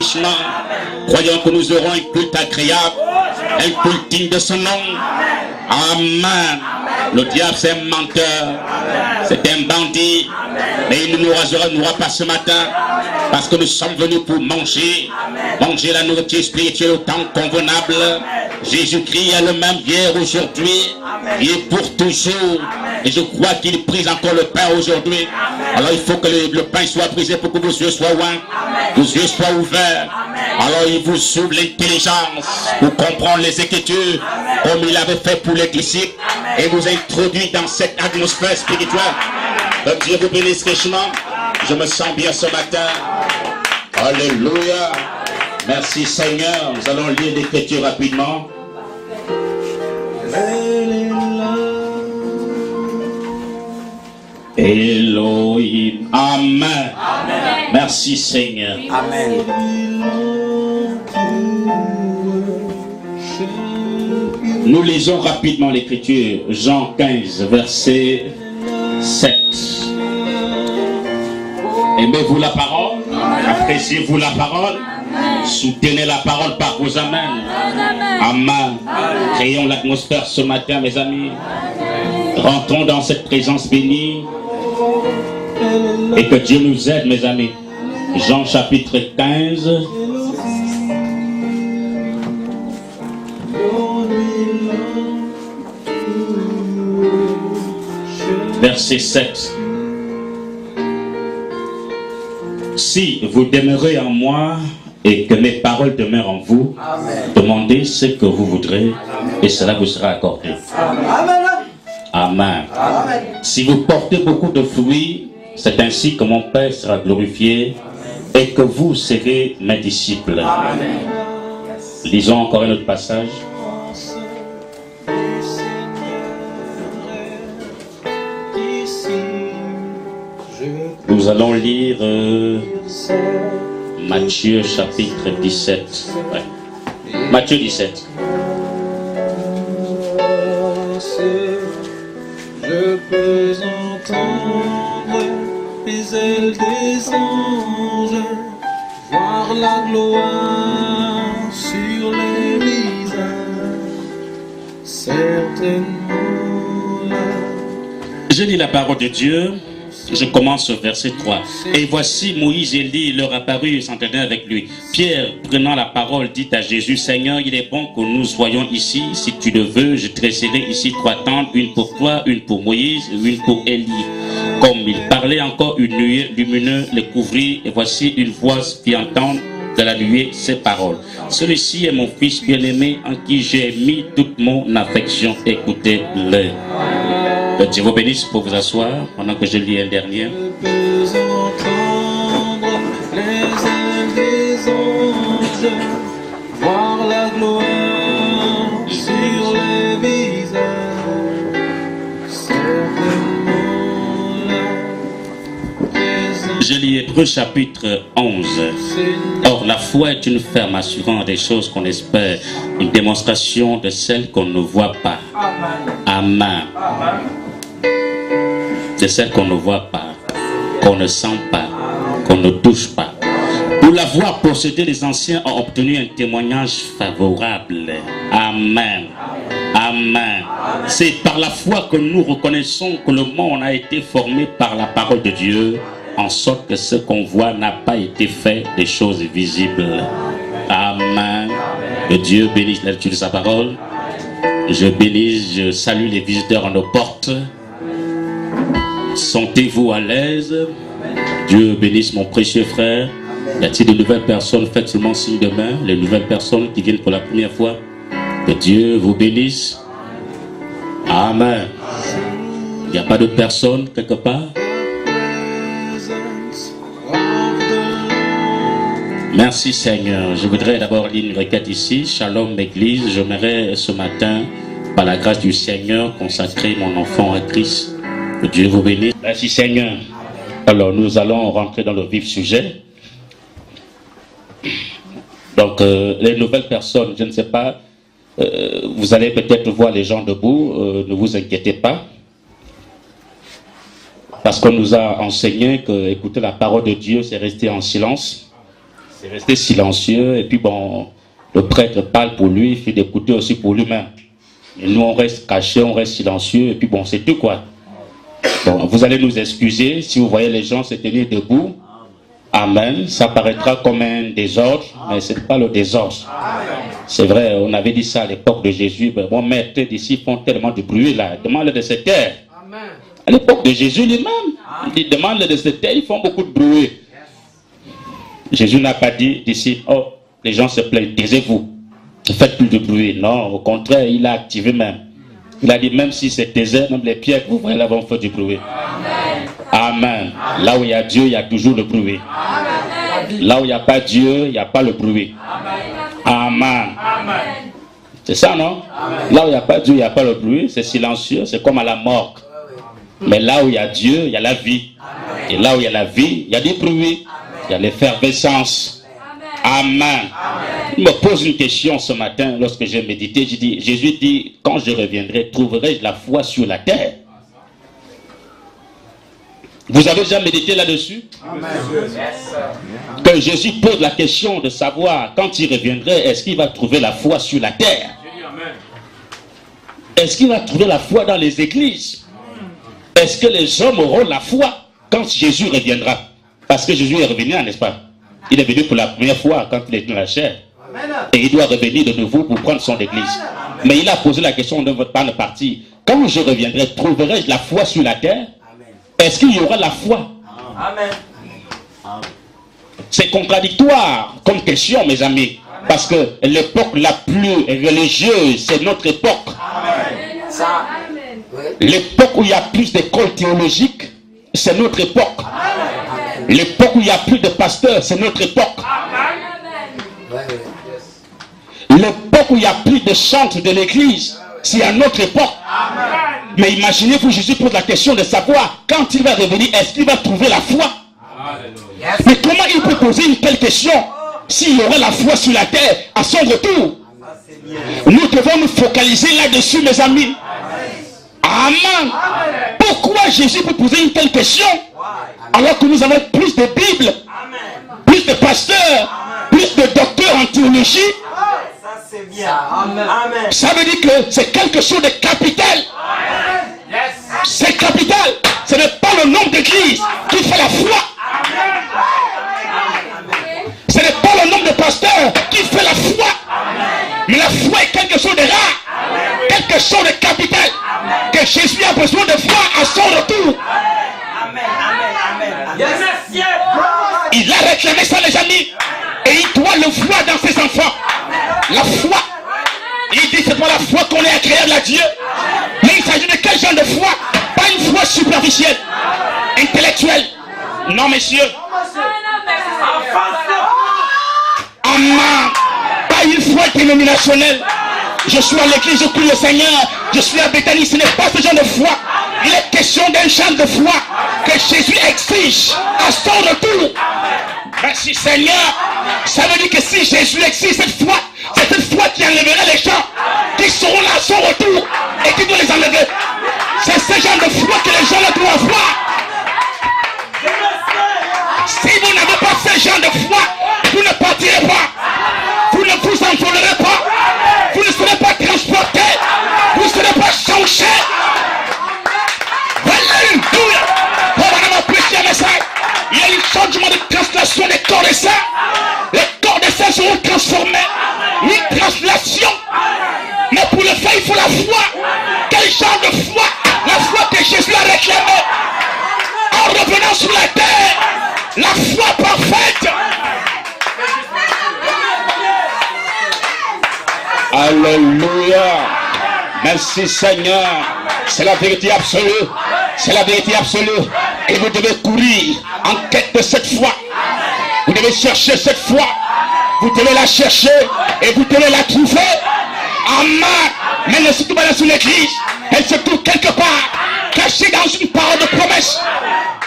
Krishna. Croyons que nous aurons un culte agréable, un culte digne de son nom. Amen. Le diable, c'est un menteur, c'est un bandit, mais il ne nous rasera pas ce matin, parce que nous sommes venus pour manger la nourriture spirituelle au temps convenable. Jésus-Christ est le même hier, aujourd'hui, et pour toujours. Et je crois qu'il brise encore le pain aujourd'hui. Alors il faut que le pain soit brisé pour que vos yeux soient ouverts, vos yeux soient ouverts. Alors il vous ouvre l'intelligence pour comprendre les Écritures, comme il avait fait pour les disciples, et vous introduit dans cette atmosphère spirituelle. Que Dieu vous bénisse richement. Je me sens bien ce matin. Alléluia. Merci Seigneur. Nous allons lire l'Écriture rapidement. Elohim. Amen. Amen. Merci Seigneur. Amen. Nous lisons rapidement l'Écriture. Jean 15, verset 7. Aimez-vous la parole? Appréciez-vous la parole? Soutenez la parole par vos amens. Amen. Créons l'atmosphère ce matin, mes amis. Rentrons dans cette présence bénie. Et que Dieu nous aide, mes amis. Jean chapitre 15. Verset 7. Si vous demeurez en moi et que mes paroles demeurent en vous, amen, demandez ce que vous voudrez et cela vous sera accordé. Amen. Amen. Amen. Si vous portez beaucoup de fruits, c'est ainsi que mon Père sera glorifié et que vous serez mes disciples. Amen. Lisons encore un autre passage. Nous allons lire Matthieu chapitre 17. Ouais. Matthieu 17. Je peux entendre les ailes des anges, voir la gloire sur les visages, certainement là. Je lis la parole de Dieu. Je commence au verset 3. Et voici Moïse et Élie leur apparut et s'entendaient avec lui. Pierre, prenant la parole, dit à Jésus, Seigneur, il est bon que nous soyons ici. Si tu le veux, je dresserai ici 3 tentes, une pour toi, une pour Moïse, une pour Élie. Comme il parlait encore, une nuée lumineuse les couvrit. Et voici une voix fit entendre de la nuée ces paroles. Celui-ci est mon fils bien-aimé en qui j'ai mis toute mon affection. Écoutez-le. Que Dieu vous bénisse pour vous asseoir pendant que je lis un dernier. Je peux entendre les ailes des anges, voir la gloire sur les visages, certainement la présence. Je lis Hébreux chapitre 11. Or, la foi est une ferme assurance des choses qu'on espère, une démonstration de celles qu'on ne voit pas. Amen. De celles qu'on ne voit pas, qu'on ne sent pas, qu'on ne touche pas. Pour l'avoir possédé, les anciens ont obtenu un témoignage favorable. Amen. Amen. C'est par la foi que nous reconnaissons que le monde a été formé par la parole de Dieu, en sorte que ce qu'on voit n'a pas été fait des choses visibles. Amen. Que Dieu bénisse la lecture de sa parole. Je salue les visiteurs à nos portes. Sentez-vous à l'aise. Dieu bénisse mon précieux frère. Y a-t-il de nouvelles personnes? Faites seulement signe de main. Les nouvelles personnes qui viennent pour la première fois. Que Dieu vous bénisse. Amen. Il n'y a pas de personne quelque part? Merci Seigneur. Je voudrais d'abord lire une requête ici. Shalom Église. J'aimerais ce matin, par la grâce du Seigneur, consacrer mon enfant à Christ. Que Dieu vous bénisse. Merci Seigneur. Alors nous allons rentrer dans le vif sujet. Donc les nouvelles personnes, je ne sais pas, vous allez peut-être voir les gens debout, ne vous inquiétez pas. Parce qu'on nous a enseigné que écouter la parole de Dieu, c'est rester en silence. C'est resté silencieux et puis bon, le prêtre parle pour lui, il fait d'écouter aussi pour lui-même. Et nous on reste cachés, on reste silencieux et puis bon, c'est tout quoi. Bon, vous allez nous excuser si vous voyez les gens se tenir debout. Amen. Ça paraîtra comme un désordre, mais ce n'est pas le désordre. C'est vrai, on avait dit ça à l'époque de Jésus. Ben, mon maître d'ici font tellement de bruit là. Demande de cette terre. À l'époque de Jésus lui-même, il demande de cette terre, ils font beaucoup de bruit. Jésus n'a pas dit d'ici, oh, les gens se plaignent, taisez-vous, ne faites plus de bruit. Non, au contraire, il a activé même. Il a dit, même si c'est désert, même les pierres que vous voyez là vont faire du bruit. Amen. Là où il y a Dieu, il y a toujours le bruit. Là où il n'y a pas Dieu, il n'y a pas le bruit. Amen. C'est ça, non? Là où il n'y a pas Dieu, il n'y a pas le bruit. C'est silencieux, c'est comme à la morgue. Mais là où il y a Dieu, il y a la vie. Et là où il y a la vie, il y a des bruits. Il y a l'effervescence. Amen. Il me pose une question ce matin lorsque j'ai médité. Jésus dit, quand je reviendrai, trouverai-je la foi sur la terre? Vous avez déjà médité là-dessus? Que Jésus pose la question de savoir, quand il reviendrait, est-ce qu'il va trouver la foi sur la terre? Est-ce qu'il va trouver la foi dans les églises? Est-ce que les hommes auront la foi quand Jésus reviendra? Parce que Jésus est revenu, n'est-ce pas? Il est venu pour la première fois quand il était dans la chair. Et il doit revenir de nouveau pour prendre son église. Mais il a posé la question de votre part de partir. Quand je reviendrai, trouverai-je la foi sur la terre? Est-ce qu'il y aura la foi? Amen. C'est contradictoire comme question, mes amis. Parce que l'époque la plus religieuse, c'est notre époque. L'époque où il y a plus d'écoles théologiques, c'est notre époque. L'époque où il y a plus de pasteurs, c'est notre époque. L'époque où il y a plus de chantres de l'église, c'est à notre époque. Mais imaginez-vous, Jésus pose la question de savoir, quand il va revenir, est-ce qu'il va trouver la foi? Mais comment il peut poser une telle question s'il y aurait la foi sur la terre à son retour? Nous devons nous focaliser là-dessus, mes amis. Amen. Pourquoi Jésus peut poser une telle question alors que nous avons plus de Bibles, plus de pasteurs, plus de docteurs en théologie? Ça veut dire que c'est quelque chose de capital. C'est capital. Ce n'est pas le nombre d'églises qui fait la foi. Ce n'est pas le nombre de pasteurs qui fait la foi. Mais la foi est quelque chose de rare. Quelque chose de capital. Que Jésus a besoin de foi à son retour. Il a réclamé ça, les amis. Et il doit le voir dans ses enfants. La foi. Il dit c'est pas la foi qu'on est agréable à Dieu. Mais il s'agit de quel genre de foi? Pas une foi superficielle, intellectuelle. Non, messieurs. Amen. Pas une foi dénominationnelle. Je suis à l'église, je prie le Seigneur. Je suis à Bethanie. Ce n'est pas ce genre de foi. Il est question d'un genre de foi que Jésus exige à son retour. Merci Seigneur. Ça veut dire que si Jésus exige cette foi, c'est cette foi qui enlèvera les gens qui seront là à son retour et qui doit les enlever. C'est ce genre de foi que les gens doivent avoir. Si vous n'avez pas ce genre de foi, vous ne partirez pas. Vous ne vous envolerez pas. Vous ne serez pas transporté. Vous ne serez pas changé. Alléluia. Oh, on a prêché un message. Il y a un changement de translation des corps des saints. Les corps des saints seront transformés. Une translation. Mais pour le faire, il faut la foi. Quel genre de foi? La foi que Jésus a réclamée. En revenant sur la terre. La foi parfaite. Alléluia. Merci Seigneur. C'est la vérité absolue. C'est la vérité absolue. Et vous devez courir en quête de cette foi. Vous devez chercher cette foi. Vous devez la chercher et vous devez la trouver. Amen. Mais elle ne se trouve pas dans une église. Elle se trouve quelque part, cachée dans une parole de promesse.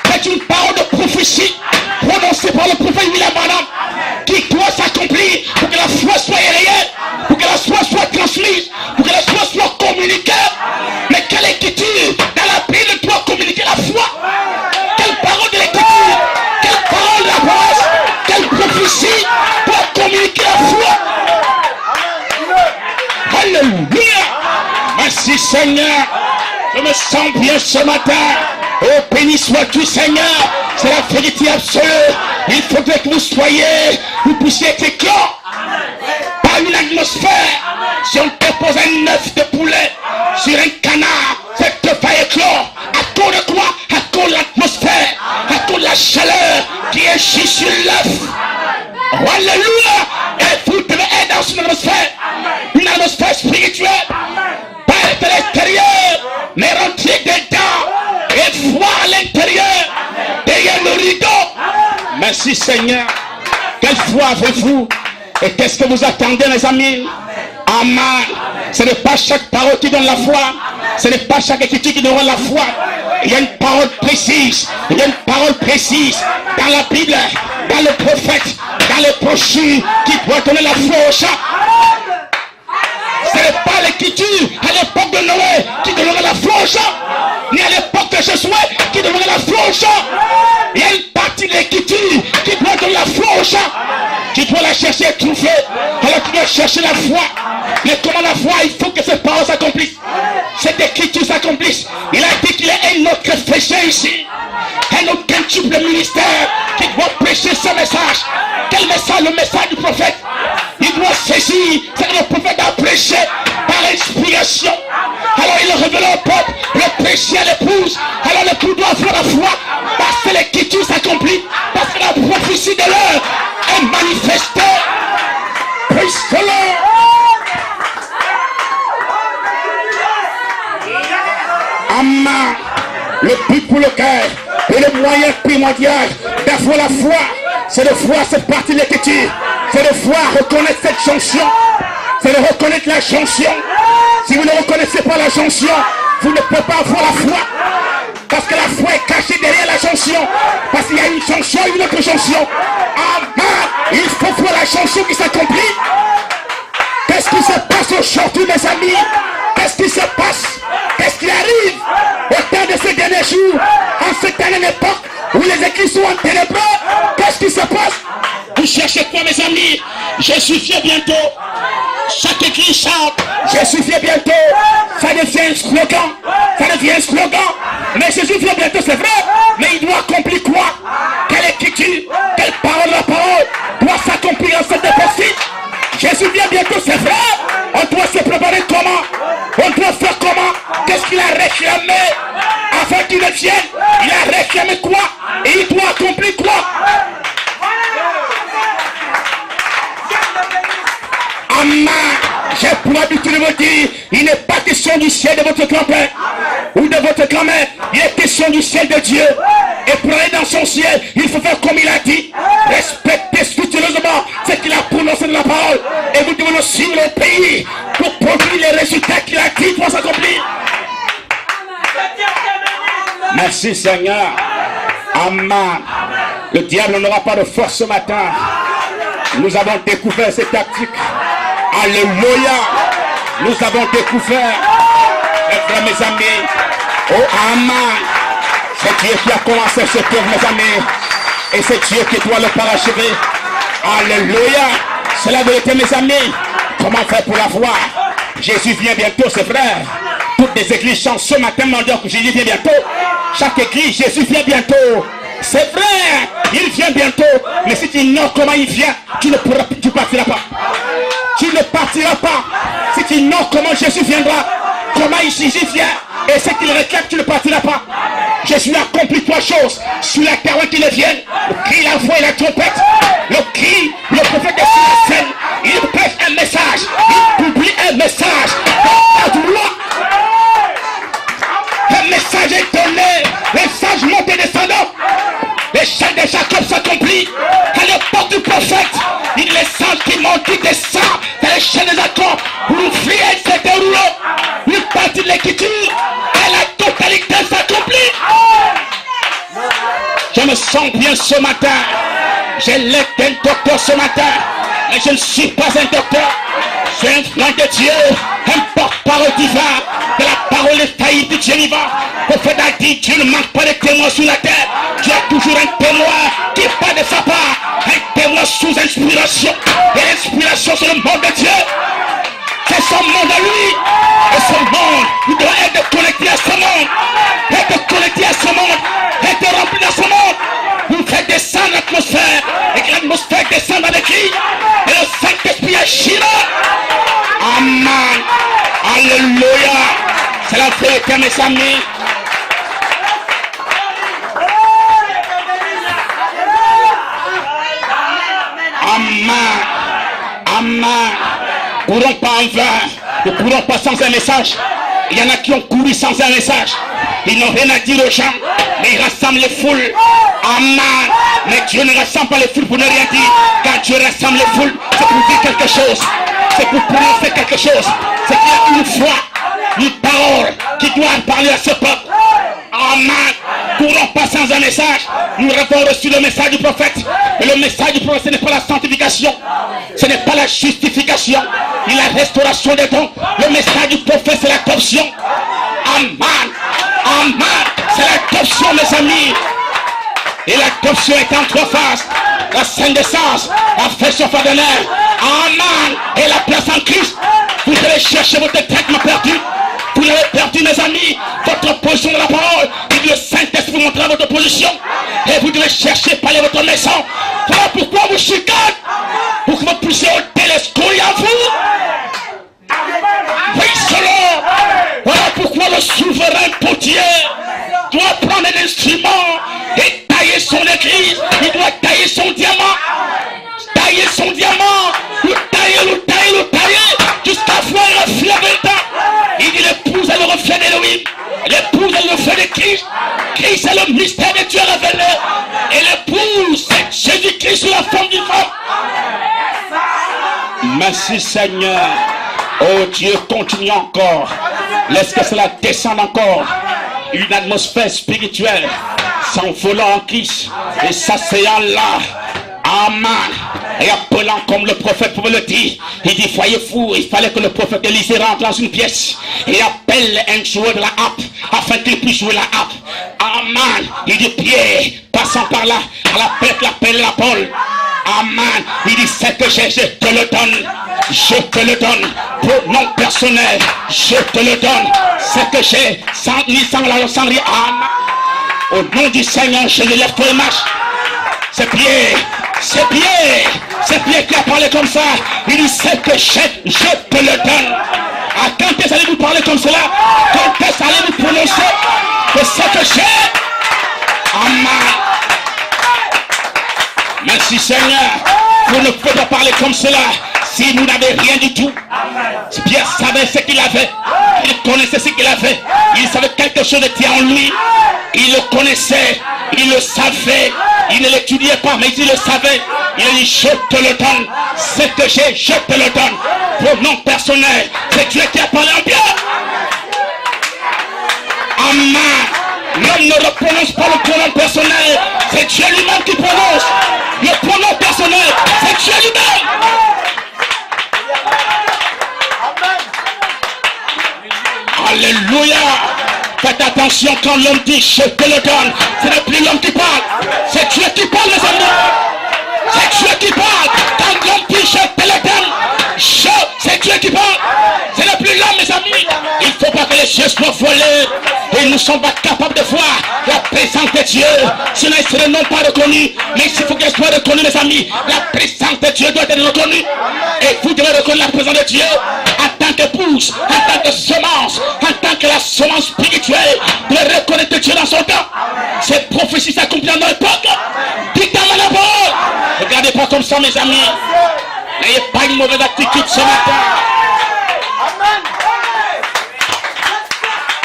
C'est une parole de prophétie prononcée par le prophète William Branham qui doit s'accomplir pour que la foi soit réelle, pour que la foi soit transmise, pour que la foi soit communiquée. Mais quelle écriture dans la Bible doit communiquer la foi? Quelle parole de l'écriture? Quelle parole de la promesse? Quelle prophétie Seigneur. Je me sens bien ce matin. Oh, béni sois-tu, Seigneur. C'est la vérité absolue. Il faudrait que vous puissiez être éclats par une atmosphère. Si on dépose un œuf de poulet sur un canard, cette œuf va éclore. À cause de quoi? À cause de l'atmosphère, à cause de la chaleur qui agit sur l'œuf. Oh, alléluia! Et vous devez être dans une atmosphère spirituelle. Pas être à l'extérieur, mais rentrer dedans et voir à l'intérieur, derrière le rideau. Merci Seigneur. Quelle foi avez-vous? Et qu'est-ce que vous attendez, mes amis? Amen. Ce n'est pas chaque parole qui donne la foi. Ce n'est pas chaque écriture qui donne la foi. Il y a une parole précise. Il y a une parole précise dans la Bible, dans le prophète, dans les brochures qui doit donner la foi aux gens. Ce n'est pas l'écriture à l'époque de Noé qui donnerait la foi aux gens, ni à l'époque de Josué qui donnerait la foi aux gens. Il y a une partie de l'écriture qui doit donner la foi aux gens. Tu dois la chercher et trouver. Alors tu dois chercher la foi. Mais comment la foi? Il faut que ces paroles s'accomplissent. Cette écriture s'accomplisse. Il a dit qu'il y a un autre péché ici. Un autre quintuple ministère qui doit prêcher ce message. Quel message? Le message du prophète. Il doit saisir ce que le prophète a prêché par inspiration. Alors il révèle au peuple, le péché à l'épouse. Alors l'épouse doit avoir la foi parce que l'écriture s'accomplit, parce que la prophétie de l'heure est manifestée. Praise the Lord. Amen. Le but pour le cœur et le moyen primordial d'avoir la foi, c'est de voir cette partie de l'écriture. C'est de voir reconnaître cette jonction. C'est de reconnaître la jonction. Si vous ne reconnaissez pas la jonction, vous ne pouvez pas avoir la foi. Parce que la foi est cachée derrière la jonction. Parce qu'il y a une jonction et une autre jonction. Amen. Il faut voir la jonction qui s'accomplit. Qu'est-ce qui se passe aujourd'hui, mes amis? Qu'est-ce qui se passe? Qu'est-ce qui arrive au temps de ces derniers jours, en cette dernière époque où les écrits sont en ténébreux? Qu'est-ce qui se passe? Vous cherchez quoi, mes amis? Jésus vient bientôt. Chaque écrit chante Jésus vient bientôt. Ça devient un slogan. Ça devient un slogan. Mais Jésus vient bientôt, c'est vrai. Mais il doit accomplir quoi? Quelle écriture? Quelle parole? La parole doit s'accomplir en cette époque-ci. Jésus vient bientôt, c'est vrai. On doit se préparer comment? On doit faire comment? Qu'est-ce qu'il a réclamé afin qu'il ne vienne? Il a réclamé quoi? Et il doit accomplir quoi? Amen. J'ai pour habitude de vous dire, il n'est pas question du ciel de votre grand-père ou de votre grand-mère. Il est question du ciel de Dieu. Et pour aller dans son ciel, il faut faire comme il a dit. Respecter scrupuleusement ce qu'il a prononcé de la parole. Et vous devez le suivre au pays pour produire les résultats qu'il a dit pour s'accomplir. Merci Seigneur. Amen. Le diable n'aura pas de force ce matin. Nous avons découvert ces tactiques. Alléluia. Nous avons découvert, mes amis. Oh amen. C'est Dieu qui a commencé ce tour, mes amis. Et c'est Dieu qui doit le parachever. Alléluia. C'est la vérité, mes amis. Comment faire pour la voir? Jésus vient bientôt, c'est vrai. Toutes les églises chantent ce matin, m'en disant que Jésus vient bientôt. Chaque église, Jésus vient bientôt. C'est vrai, il vient bientôt. Mais si tu ignores comment il vient, tu partiras pas. Tu ne partiras pas. Si tu ignores comment Jésus viendra, comment Jésus vient, et ce qu'il réclame, tu ne partiras pas. Jésus a accompli trois choses sur la terre qu'il vienne. Le cri, la voix et la trompette. Le cri, le prophète est sur la scène. Il prêche un message. Il publie un message. Un message est donné. Les sages montent et descendant. Les chaînes de Jacob s'accomplissent. À l'époque du prophète, il les sages qui montent, qui descendent dans les chaînes de Jacob. L'ouvrier s'est déroulé. Une partie de l'écriture et la totalité s'accomplit. Je me sens bien ce matin. J'ai l'air d'un docteur ce matin. Mais je ne suis pas un docteur. Je suis un frère de Dieu. Un porte-parole divin. De la parole faillie du Dieu vivant. Le prophète a dit, Dieu ne manque pas de témoins sur la terre. Dieu a toujours un témoin qui part de sa part. Un témoin sous inspiration. Et l'inspiration c'est le monde de Dieu. C'est son monde à lui. Et ce monde, il doit était, mes amis. Amen. Amen. Courons pas en vain. Ne courons pas sans un message. Il y en a qui ont couru sans un message. Ils n'ont rien à dire aux gens, mais ils rassemblent les foules. Amen. Mais Dieu ne rassemble pas les foules pour ne rien dire. Quand Dieu rassemble les foules, c'est pour dire quelque chose. C'est pour prononcer quelque chose. C'est qu'il y a une foi, une parole qui doit parler à ce peuple. Amen. Courons pas sans un message. Nous avons reçu le message du prophète. Et le message du prophète, ce n'est pas la sanctification. Ce n'est pas la justification. Ni la restauration des dons. Le message du prophète, c'est l'adoption. Amen. Amen. C'est l'adoption, mes amis. Et l'adoption est en trois phases. La sainte naissance, la fraîcheur fraternelle. Amen. Et la place en Christ. Vous allez chercher votre traitement perdu. Vous l'avez perdu, mes amis, votre position de la parole. Et le Saint-Esprit vous montrera votre position. Et vous devez chercher par votre maison. Voilà pourquoi vous chicanez. Pour que vous puissiez ôter l'escouille en vous. Oui, cela. Voilà pourquoi le souverain potier doit prendre un instrument et tailler son église. Il doit tailler son diamant. Tailler son diamant. Le tailler, jusqu'à voir le reflet de temps. Il dit l'épouse est le reflet d'Élohim. L'épouse est le reflet de Christ. Christ est le mystère de Dieu révélé. Et l'épouse, c'est Jésus-Christ sur la forme d'une femme. Merci Seigneur. Oh Dieu, continue encore. Laisse que cela descende encore. Une atmosphère spirituelle s'envolant en Christ et s'asseyant là. Amen. Et appelant comme le prophète pouvait le dire. Il dit, voyez fou, il fallait que le prophète Élisée rentre dans une pièce et appelle un joueur de la harpe afin qu'il puisse jouer la harpe. Amen. Il dit, Pierre, passant par là, à la pète, l'appelle la Paul. Amen. Il dit, c'est que j'ai, je te le donne. Je te le donne. Pour nom personnel, je te le donne. C'est que j'ai, sans rien. Amen. Au nom du Seigneur, je lève toi et marche. C'est Pierre. C'est Pierre qui a parlé comme ça. Il dit, c'est que je te le donne. À quand est-ce allez vous parler comme cela? Quand est-ce allez vous prononcer que c'est que j'ai? Amen. Merci Seigneur. Vous ne pouvez pas parler comme cela si vous n'avez rien du tout. Pierre savait ce qu'il avait. Il connaissait ce qu'il avait. Il savait quelque chose était en lui. Il le connaissait. Il le savait. Il ne l'étudiait pas, mais il le savait. Il a dit, je te le donne. Ce que j'ai, je te le donne. Pour nom personnel, c'est Dieu qui a parlé en bien. Amen. L'homme ne prononce pas le pronom personnel. C'est Dieu lui-même qui prononce. Le pronom personnel, c'est Dieu lui-même. Alléluia. Faites attention quand l'homme dit je te le donne. Ce n'est plus l'homme qui parle. C'est Dieu qui parle, les amis. C'est Dieu qui parle. Quand l'homme dit je te le donne, c'est Dieu qui parle. Ce n'est plus l'homme, mes amis. Il ne faut pas que les cieux soient volés. Et nous ne sommes pas capables de voir la présence de Dieu. Cela ne non pas reconnu. Mais s'il faut qu'elle soit reconnue, mes amis, la présence de Dieu doit être reconnue. Et vous devez reconnaître la présence de Dieu en tant qu'épouse, en tant que semence, en tant que la semence spirituelle. Vous devez reconnaître Dieu dans son temps. Ces prophéties s'accomplissent dans l'époque. Dites à la parole. Regardez pas comme ça, mes amis. N'ayez pas une mauvaise attitude ce matin.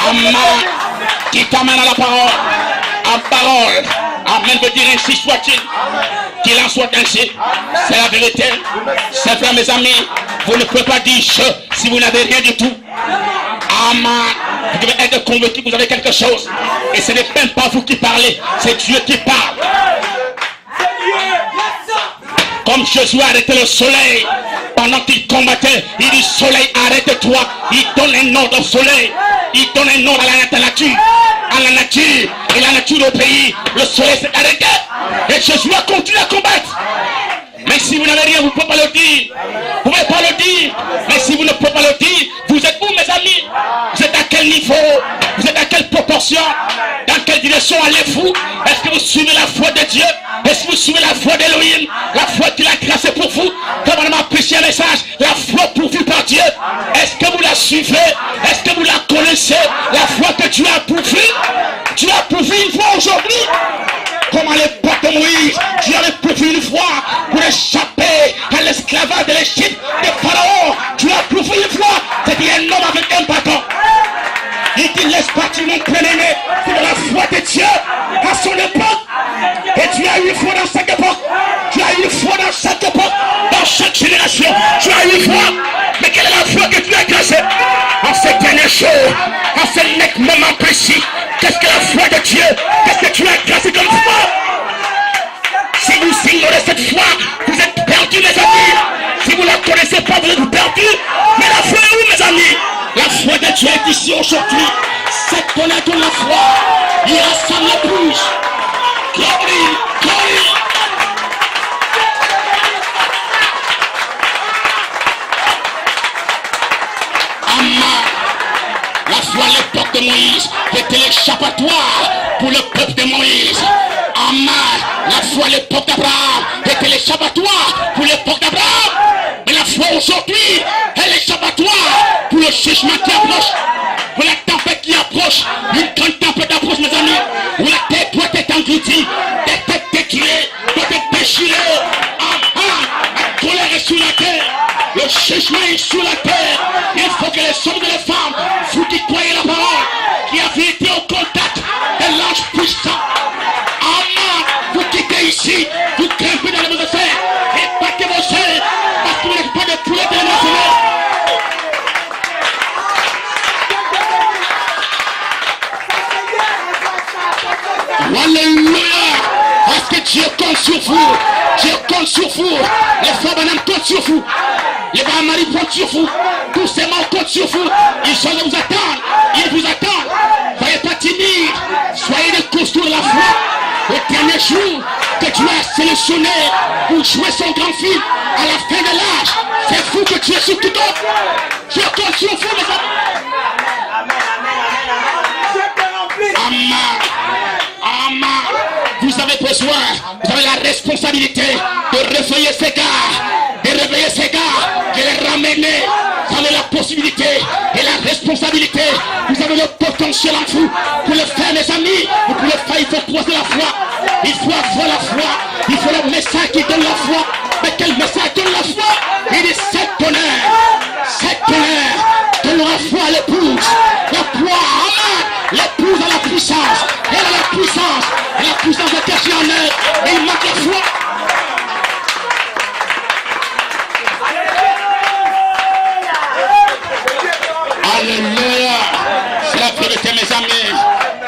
Amen. Qui t'amène à la parole. En parole. Amen veut dire ainsi soit-il. Qu'il en soit ainsi. C'est la vérité. C'est vrai, mes amis. Vous ne pouvez pas dire je si vous n'avez rien du tout. Amen. Vous devez être convaincu que vous avez quelque chose. Et ce n'est même pas vous qui parlez. C'est Dieu qui parle. Comme Josué a arrêté le soleil pendant qu'il combattait, il dit soleil arrête-toi. Il donne un ordre au soleil. Il donne un ordre à la nature. À la nature. Et la nature au pays. Le soleil s'est arrêté. Et Josué continue à combattre. Mais si vous n'avez rien, vous ne pouvez pas le dire. Vous ne pouvez pas le dire. Mais si vous ne pouvez pas le dire, vous êtes où, mes amis? Vous êtes à quel niveau? Vous êtes à quelle proportion? Dans quelle direction allez-vous? Est-ce que vous suivez la foi de Dieu? Est-ce que vous suivez la foi d'Élohim? La foi qu'il a tracée pour vous? Comme on m'a prêché un message, la foi pourvue par Dieu. Est-ce que vous la suivez? Est-ce que vous la connaissez? La foi que Dieu a pourvu. Dieu a pourvu une fois aujourd'hui. Comme à l'époque de Moïse, Dieu avait pourvu une fois pour échapper à l'esclavage de l'Égypte, de Pharaon. Dieu a pourvu une fois. C'était un homme avec un bâton. Il dit, laisse partir mon bien-aimé. C'est de la foi de Dieu à son époque. Et Dieu a eu une foi dans chaque époque. Dieu a eu une foi dans chaque époque. Dans chaque génération. Dieu a eu une foi. Mais quelle est la foi que Dieu a gracée? En ces derniers jours, en ce moment précis, qu'est-ce que la foi de Dieu? Qu'est-ce que Dieu a gracé comme foi? Si vous ignorez cette foi, vous êtes perdus, mes amis. Si vous ne la connaissez pas, vous êtes perdus. Mais la foi est où, mes amis? La foi de Dieu est ici aujourd'hui. Cette connaître de la foi, il rassemble la bouche. Glory, glory. La foi à l'époque de Moïse était l'échappatoire pour le peuple de Moïse. Amen. La foi à l'époque d'Abraham était l'échappatoire pour l'époque d'Abraham. Mais la foi aujourd'hui est l'échappatoire pour le jugement qui approche, pour la tempête qui approche, une grande tempête approche, mes amis, où la tête doit être engloutie, des têtes décriées, doit être déchirée. La colère est sur la terre, le jugement est sur la terre. Il faut que les hommes et les femmes, vous qui croyez la parole, qui avez été au contact de l'ange puissant, amen, vous quittez ici, vous grimpez dans les mauvais affaires et battez vos ailes, parce que vous n'êtes pas de poulet de la nationale. Alléluia. Parce que Dieu compte sur vous. Dieu compte sur vous. Les femmes en comptent sur vous. Les maris comptent sur vous. Tous ces morts comptent sur vous. Ils sont là vous attendre. Ils vous attendent. Soyez pas timide. Soyez des costauds de la foi. Au dernier jour que Dieu a sélectionné pour jouer son grand film à la fin de l'âge. C'est vous que Dieu est sur tout autre. Dieu compte sur vous, mes amis. Amen. Amen. Vous avez besoin, vous avez la responsabilité de réveiller ces gars, de les ramener. Vous avez la possibilité et la responsabilité. Vous avez le potentiel en vous pour le faire, mes amis. Vous pouvez le faire, il faut croiser la foi. Il faut avoir la foi. Il faut le message qui donne la foi. Mais quel message donne la foi? Il dit cette tonnerre donne la foi à l'épouse. La foi, amen. L'épouse a la puissance. Elle a la puissance. Et la puissance est cachée en elle. Et il manque la foi. Alléluia. C'est la vérité, mes amis.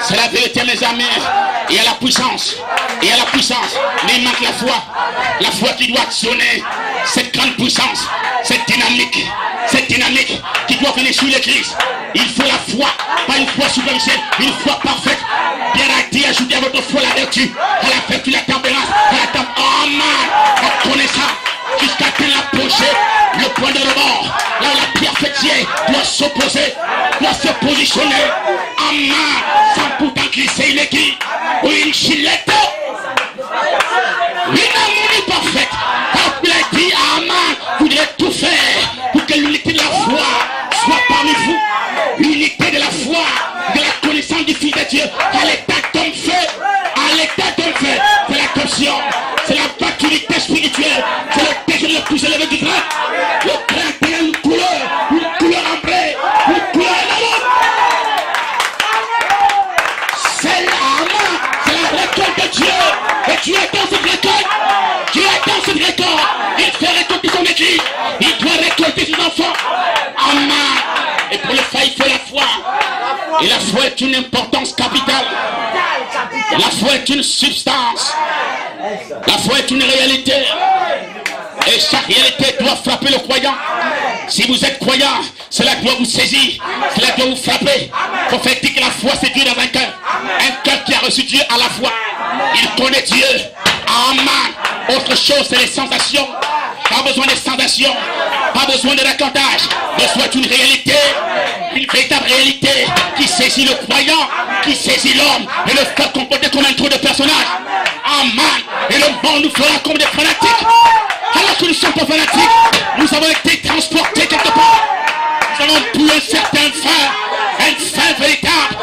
C'est la vérité, mes amis. Il y a la puissance. Il y a la puissance. Mais il manque la foi. La foi qui doit actionner cette grande puissance. Cette dynamique qui doit venir sur l'église. Il faut la foi. Pas une foi superficielle. Une foi parfaite. Bien active. Ajoutez à votre foi la vertu. À la vertu, la tempérance. À la tempérance. Amen. On connaît ça. Jusqu'à atteindre l'apogée, le point de rebord, là où la pierre fêtière doit s'opposer, doit se positionner, amen, sans pourtant glisser une aiguille ou une gilette. Une harmonie parfaite. Quand il a dit amen, vous devez tout faire pour que l'unité de la foi soit parmi vous. L'unité de la foi, de la connaissance du Fils de Dieu, à l'état d'homme fait, c'est l'adoption, c'est la maturité spirituelle, c'est le degré le plus élevé du grain. Le grain est une couleur ambrée, une couleur énorme. C'est l'âme, c'est la récolte de Dieu. Et Dieu attend cette récolte. Dieu attend cette récolte. Il fait récolter son église. Il doit récolter ses enfants. Amen. Et pour le faire, il faut la foi. Et la foi est une importance capitale. La foi est une substance. La foi est une réalité. Et chaque réalité doit frapper le croyant. Si vous êtes croyant, cela doit vous saisir. Cela doit vous frapper. Il faut faire dire que la foi c'est Dieu dans un cœur. Un cœur qui a reçu Dieu à la fois. Il connaît Dieu. Amen. Autre chose, c'est les sensations. Pas besoin de sensations. Pas besoin de racontage. Mais soit une réalité. Une véritable réalité qui saisit le croyant, qui saisit l'homme et le fait comporter comme un trou de personnages. Amen. Et le monde nous fera comme des fanatiques. Alors que nous ne sommes pas fanatiques, nous avons été transportés quelque part. Nous avons pris un certain fin véritable,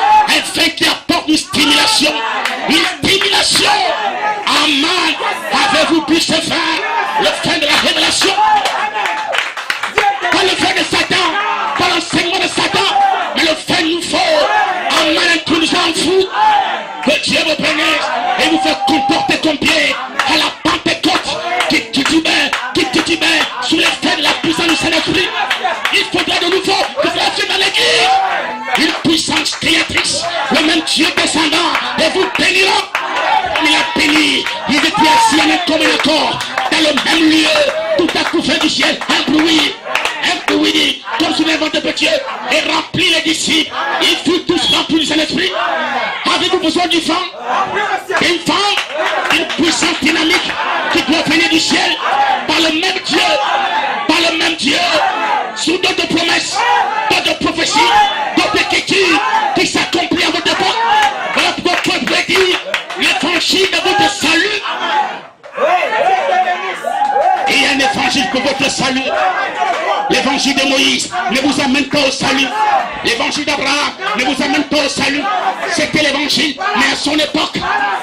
vos pénis et vous fait comporter ton pied à la Pentecôte qui titubait sous l'effet de la puissance du Saint-Esprit. Il faudra de nouveau que vous fassiez dans l'église une puissance créatrice, le même Dieu descendant et vous bénira. Il a béni, il était assis en un commun accord dans le même lieu, tout à coup fait du ciel un bruit comme sous les vents de Dieu et remplit les disciples. Ils furent tous remplis du Saint-Esprit. Avez-vous besoin d'une femme? Une femme, une puissance dynamique qui doit venir du ciel par le même Dieu, sous d'autres promesses, d'autres prophéties, d'autres écritures qui s'accomplissent à votre époque. Voilà pourquoi Paul peut dire l'évangile de votre salut. Et il y a un évangile pour votre salut. L'évangile de Moïse ne vous amène pas au salut. L'évangile d'Abraham ne vous amène pas au salut. C'était l'évangile, mais à son époque,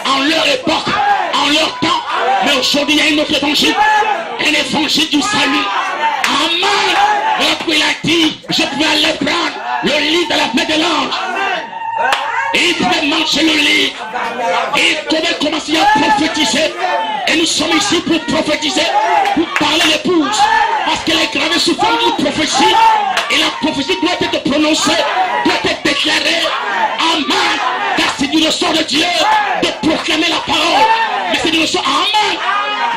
en leur époque, en leur temps. Mais aujourd'hui, il y a un autre évangile. Un évangile du salut. Amen. L'autre, il a dit, je pouvais aller prendre le livre de la main de l'ange. Et il pouvait manger le livre. Et il pouvait commencer à prophétiser. Et nous sommes ici pour prophétiser, pour parler l'épouse. Parce qu'elle est gravée sous forme d'une prophétie. Et la prophétie doit être prononcée, doit être déclarée. Amen. Car c'est du ressort de Dieu de proclamer la parole. Mais c'est du ressort. Amen.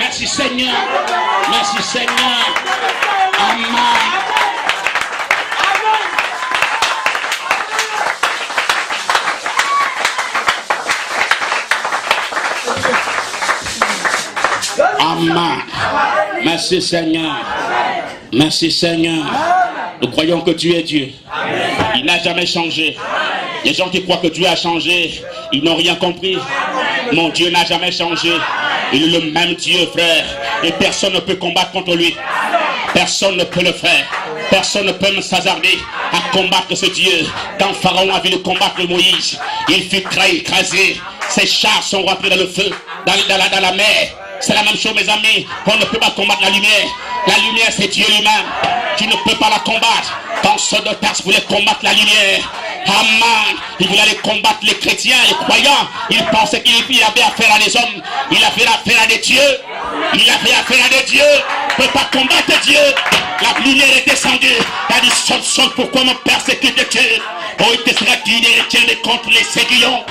Merci Seigneur. Merci Seigneur. Amen. Amen. Merci Seigneur. Merci Seigneur. Nous croyons que tu es Dieu. Il n'a jamais changé. Les gens qui croient que Dieu a changé, ils n'ont rien compris. Mon Dieu n'a jamais changé. Il est le même Dieu, frère. Et personne ne peut combattre contre lui. Personne ne peut le faire. Personne ne peut me s'hasarder à combattre ce Dieu. Quand Pharaon a vu le combattre Moïse, il fut écrasé. Ses chars sont rentrés dans le feu, dans la mer. C'est la même chose, mes amis. On ne peut pas combattre la lumière. La lumière, c'est Dieu lui-même. Tu ne peux pas la combattre. Quand Saul de Tarse voulait combattre la lumière, Amen, il voulait aller combattre les chrétiens, les croyants. Il pensait qu'il avait affaire à des hommes. Il avait affaire à des dieux. Il avait affaire à des dieux. Il ne peut pas combattre Dieu. La lumière est descendue. Il a dit, Saul, pourquoi me persécutes-tu? Oh, il te sera guidé et tienne contre les aiguillons.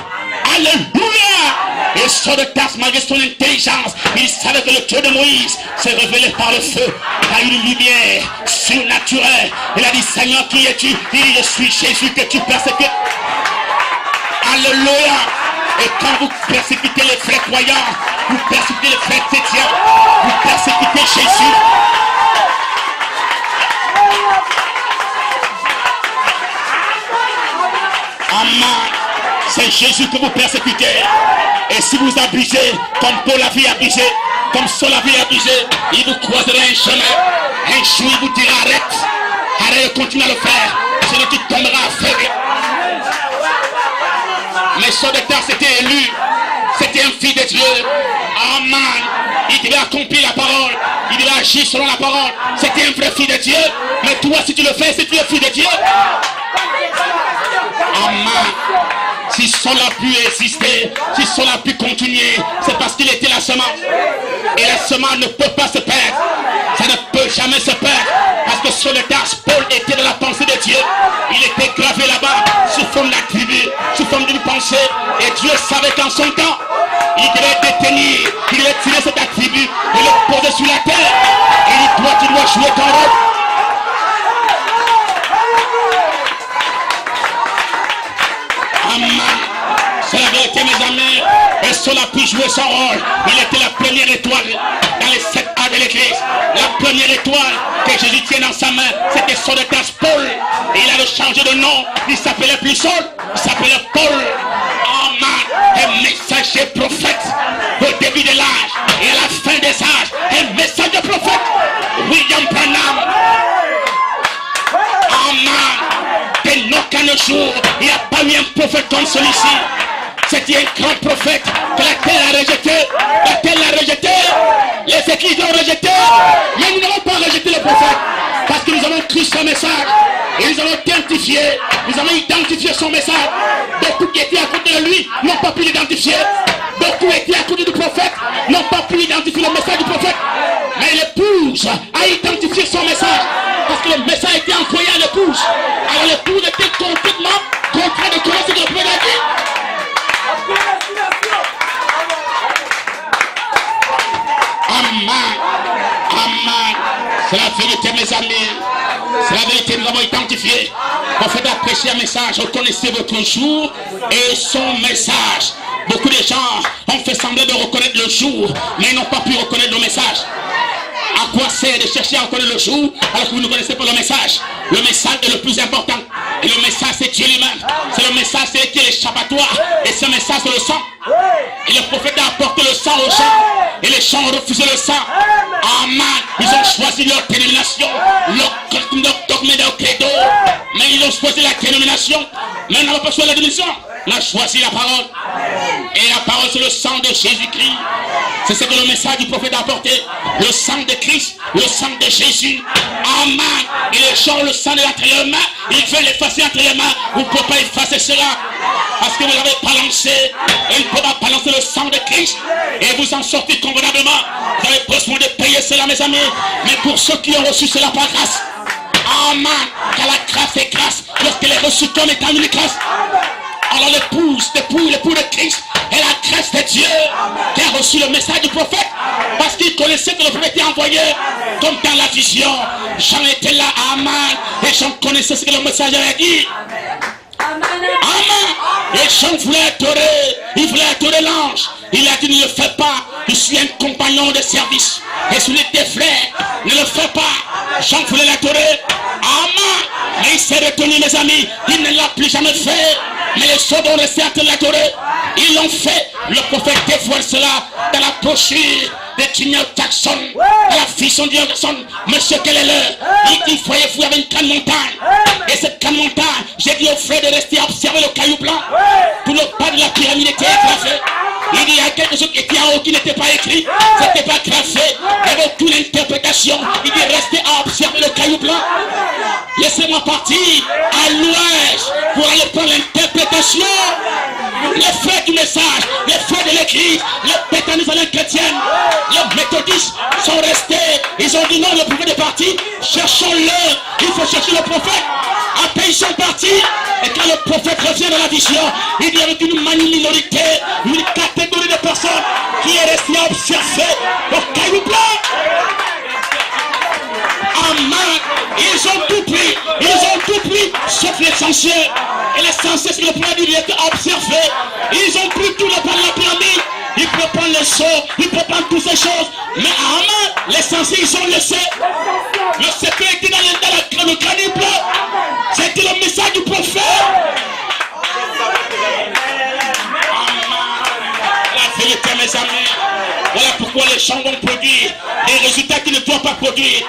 Alléluia. Et Saul de Tarse, malgré son intelligence, il savait que le Dieu de Moïse s'est révélé par le feu, par une lumière surnaturelle. Il a dit, Seigneur, qui es-tu? Il dit, je suis Jésus que tu persécutes. Alléluia. Et quand vous persécutez les frères croyants, vous persécutez les frères chrétiens, vous persécutez Jésus. Amen. C'est Jésus que vous persécutez. Et si vous abusez, comme Paul avait abusé, comme Saul avait abusé, il vous croisera un chemin. Un jour, il vous dira arrête. Arrête de continuer à le faire. Sinon tu tomberas aveugle. Mais Saul de Tarse était élu. C'était un fils de Dieu. Amen. Il devait accomplir la parole. Il devait agir selon la parole. C'était un vrai fils de Dieu. Mais toi, si tu le fais, si tu es fils de Dieu. Amen. Si Saul a pu exister, si Saul a pu continuer, c'est parce qu'il était la semence. Et la semence ne peut pas se perdre. Ça ne peut jamais se perdre. Parce que Saul de Tarse, Paul était dans la pensée de Dieu. Il était gravé là-bas, sous forme d'attribut, sous forme d'une pensée. Et Dieu savait qu'en son temps, il devait détenir, il devait tirer cet attribut et le poser sur la terre. Et il dit, toi, tu dois jouer ton rôle. Amen. C'est la vérité, mes amis. Et Saul a pu jouer son rôle. Il était la première étoile dans les 7 A de l'église. La première étoile que Jésus tient dans sa main, c'était Saul de Tarse, Paul. Et il avait changé de nom. Il s'appelait plus Saul, il s'appelait Paul. Amen. Un messager prophète au début de l'âge et à la fin des âges. Un messager prophète. William Branham. Amen. De aucun jour, il n'y a pas eu un prophète comme celui-ci. C'était un grand prophète que la terre a rejeté. La terre l'a rejeté. Les églises l'ont rejeté. Mais nous n'avons pas rejeté le prophète. Parce que nous avons cru son message. Et nous avons identifié son message. Beaucoup qui étaient à côté de lui n'ont pas pu l'identifier. Beaucoup étaient à côté du prophète, n'ont pas pu identifier le message du prophète. Mais l'épouse a identifié son message. Parce que le message a été envoyé à l'épouse. Alors l'épouse était complètement contraire de connaître ce que le prophète a dit. Amen. Amen. C'est la vérité, mes amis. C'est la vérité, nous avons identifié. Le prophète a prêché un message. Reconnaissez votre jour et son message. Beaucoup de gens ont fait semblant de reconnaître le jour, mais ils n'ont pas pu reconnaître le message. À quoi sert de chercher à reconnaître le jour alors que vous ne connaissez pas le message? Le message est le plus important. Et le message, c'est Dieu lui-même. C'est le message, c'est qui est échappatoire. Et ce message, c'est le sang. Et le prophète a apporté le sang aux gens. Et les gens ont refusé le sang. Amen. Ils ont choisi leur dénomination, leur dogme, leur credo. Mais ils ont choisi la dénomination. Mais on n'a pas choisi la dénomination. On a choisi la parole. Et la parole, c'est le sang de Jésus-Christ. C'est ce que le message du prophète a apporté. Le sang de Christ, le sang de Jésus. Amen. Et les gens, le sang de l'intérieurement, ils veulent l'effacer intérieurement. Vous ne pouvez pas effacer cela. Parce que vous n'avez pas lancé. Et il ne peut pas balancer le sang de Christ. Et vous en sortez convenablement. Vous avez besoin de payer cela, mes amis. Mais pour ceux qui ont reçu cela par grâce. Amen. Car la grâce est grâce. Lorsqu'elle est reçue comme étant une grâce. Alors l'époux de Christ est la grâce de Dieu qui a reçu le message du prophète parce qu'il connaissait que le prophète était envoyé comme dans la vision. Jean était là, amen, et Jean connaissait ce que le message avait dit. Amen. Et Jean voulait adorer, il voulait adorer l'ange. Il a dit ne le fais pas, je suis un compagnon de service. Et celui de tes frères, ne le fais pas. Jean voulait l'adorer. Amen. Mais il s'est retenu, mes amis, il ne l'a plus jamais fait. Mais les soldats ont resté à te l'adorer. Ils l'ont fait. Le prophète dévoile cela dans la brochure de Daniel Jackson, à la fille de Jackson. Monsieur, quelle est l'heure? Il dit, voyez-vous, il y avait une grande montagne. Et cette grande montagne, j'ai dit aux frères de rester à observer le caillou blanc. Tout le bas de la pyramide était écrasé. Il dit, il y a quelque chose qui était en haut qui n'était pas écrit. C'était pas gravé. Il y avait aucune interprétation. Il dit, restez à observer le caillou blanc. Laissez-moi partir à l'ouest pour aller prendre l'interprétation. Les frères du message, les frères de l'église, les pétanistes à la chrétienne, les méthodistes sont restés. Ils ont dit non, le prophète est parti. Cherchons-le. Il faut chercher le prophète. Après ils sont partis. Et quand le prophète revient dans la vision, il y avait une minorité, une catégorie de personnes qui est restée à observer le caillou blanc. Amen. Ils ont tout pris, sauf l'essentiel. Et l'essentiel, c'est que le prophète il était observé. Ils ont pris tout le pas de la pyramide. Ils peuvent prendre les sceaux, ils peuvent prendre toutes ces choses. Mais amen, l'essentiel, ils ont laissé. Le secret était dans le crâne blanc. C'était le message du prophète. La vérité, mes amis. Voilà pourquoi les gens vont produire des résultats qu'ils ne doivent pas produire.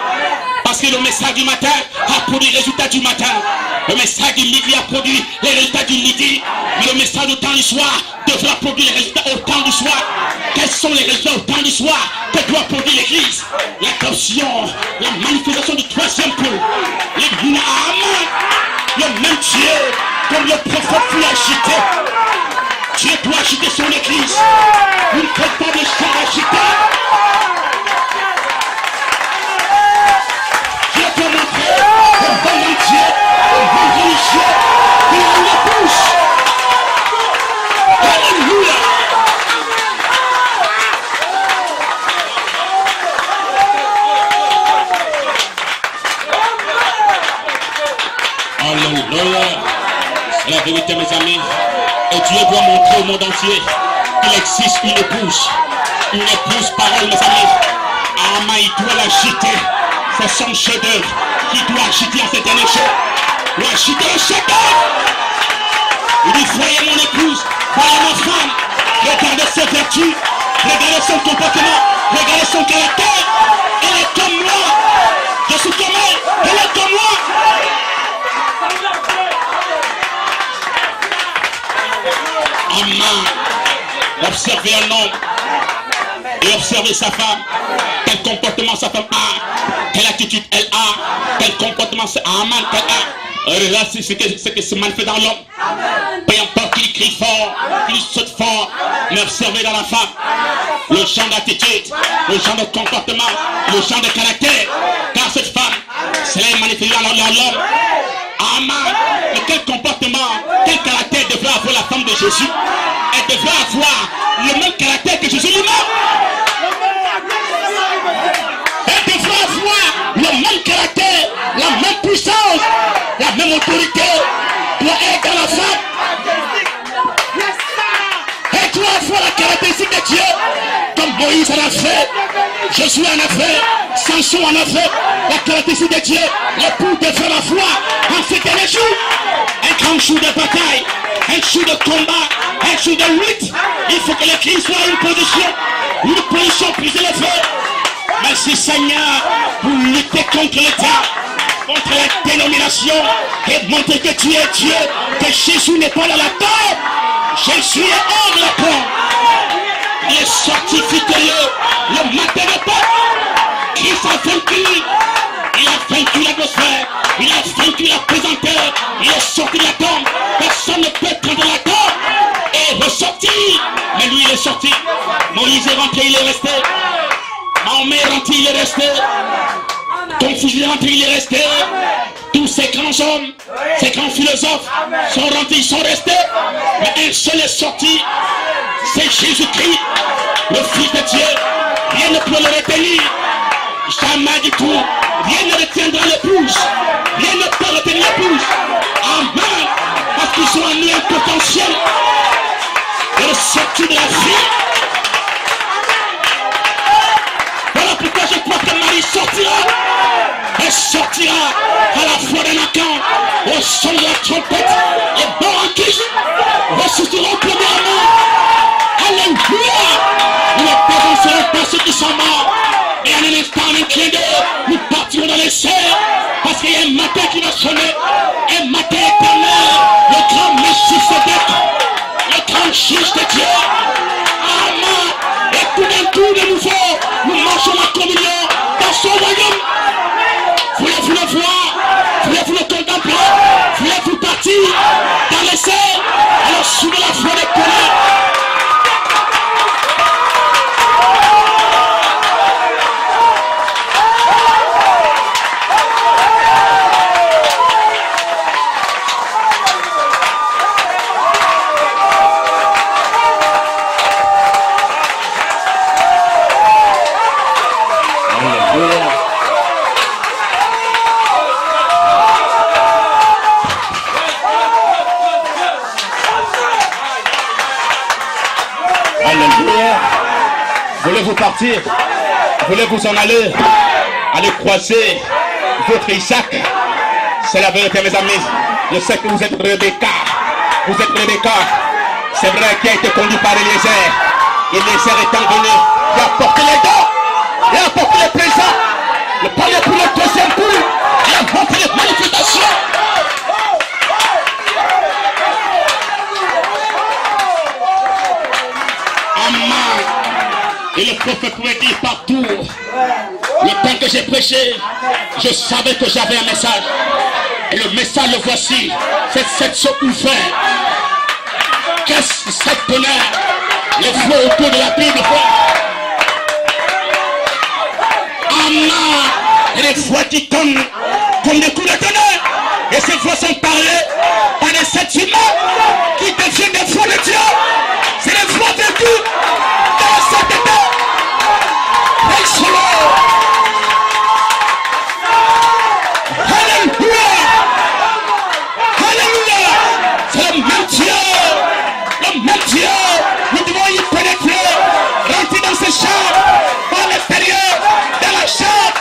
Parce que le message du matin a produit les résultats du matin. Le message du midi a produit les résultats du midi. Mais le message au temps du soir devra produire les résultats au temps du soir. Quels sont les résultats au temps du soir que doit produire l'église? L'adoption, la manifestation du troisième pôle. Le même Dieu, comme le prophète fut agité. Dieu doit agiter son église. Une véritable chair agitée. Dieu doit montrer au bon Dieu, au bon religieux, qu'il a une bouche. Alléluia. Alléluia. C'est la vérité, mes amis. Et Dieu doit montrer au monde entier qu'il existe une épouse parole, mes amis. Amen, il doit l'agiter. C'est son chef-d'œuvre qui doit agiter en cette dernier jour. Il doit agiter le chef-d'œuvre. Il dit, voyez mon épouse, voyez ma femme. Regardez ses vertus, regardez son comportement, regardez son caractère. Elle est comme moi. Je suis comme elle. Elle est comme moi. Amen. Observez un homme. et observer sa femme. Quel comportement sa femme a, quelle attitude elle a, quel comportement qu'elle a. Regarde ce que se manifeste dans l'homme. Peu importe qu'il crie fort, qu'il saute fort, mais observez dans la femme le genre d'attitude, le genre de comportement, le genre de caractère. Car cette femme, cela est manifesté dans l'homme. Amen. Mais quel comportement, quel caractère devrait avoir la femme de Jésus? Elle devrait avoir le même caractère que Jésus lui-même. Elle devrait avoir le même caractère, la même puissance, la même autorité doit être dans la femme. Elle doit avoir la caractéristique de Dieu, comme Moïse en a fait, Josué en a fait, Samson en a fait, la caractéristique de Dieu, l'époux de faire la foi en ces derniers jours. Un grand jour de bataille, un jour de combat, un jour de lutte. Il faut que l'Église soit à une position plus élevée. Merci Seigneur pour lutter contre l'État, contre la dénomination et montrer que tu es Dieu, que Jésus n'est pas dans la tombe. Jésus est hors de la tombe. Il est sorti victorieux le matin de Pâques. Christ a vaincu. Il a vaincu l'atmosphère. Il a vaincu la pesanteur. Il est sorti de la tombe. Personne ne peut être dans la tombe et ressortir. Mais lui, il est sorti. Moïse est rentré, il est resté. Mahomet est rentré, il est resté. Confucius est rentré, il est resté. Tous ces grands hommes, ces grands philosophes sont rentrés, ils sont restés. Mais un seul est sorti. C'est Jésus-Christ, le Fils de Dieu. Rien ne peut le retenir. Jamais du tout. Rien ne retiendra l'épouse. Rien ne peut retenir l'épouse. Amen. Parce qu'ils ont en eux un potentiel de sortir de la vie. Voilà pourquoi je crois que Marie sortira. Elle sortira à la fois d'un camp, au son de la trompette, et bon en Christ ressusciteront premièrement. Alléluia. Nous ne présenterons pas ceux qui sont morts. Et en un instant, en un clin d'œil, nous partirons dans les serres. Parce qu'il y a un matin qui va sonner. Un matin éternel. Le grand Messie Sédèque. Le grand juge de Dieu. Amen. Et tout d'un coup de nouveau, nous marchons la communion dans son royaume. Voulez-vous le voir? Voulez-vous le contempler? Voulez-vous partir dans les serres? Alors suivez la foi des colères. Voulez-vous partir? Voulez-vous en aller? Allez croiser votre Isaac. C'est la vérité, mes amis. Je sais que vous êtes Rebecca. Vous êtes Rebecca. C'est vrai qui a été conduit par Eliezer. Eliezer étant venu, il a apporté les dons. Il a apporté les présents. Le premier pour le deuxième coup. Il a montré les manifestations. Et le prophète pouvait dire partout, le temps que j'ai prêché, je savais que j'avais un message. Et le message, le voici, c'est cette chose ouverte. Qu'est-ce que cette bonheur? Les flots autour de la Bible. Amen. Et les voix qui tombent comme des coups de tonnerre. Et ces voix sont parlées par des êtres humains qui deviennent des voix de Dieu. C'est les voix vécues dans cette état. Praise the Lord. Alléluia. Alléluia. C'est le même Dieu. Le même Dieu. Nous devons y pénétrer. Rentrer dans ces chambres. Par l'extérieur. Dans la chambre.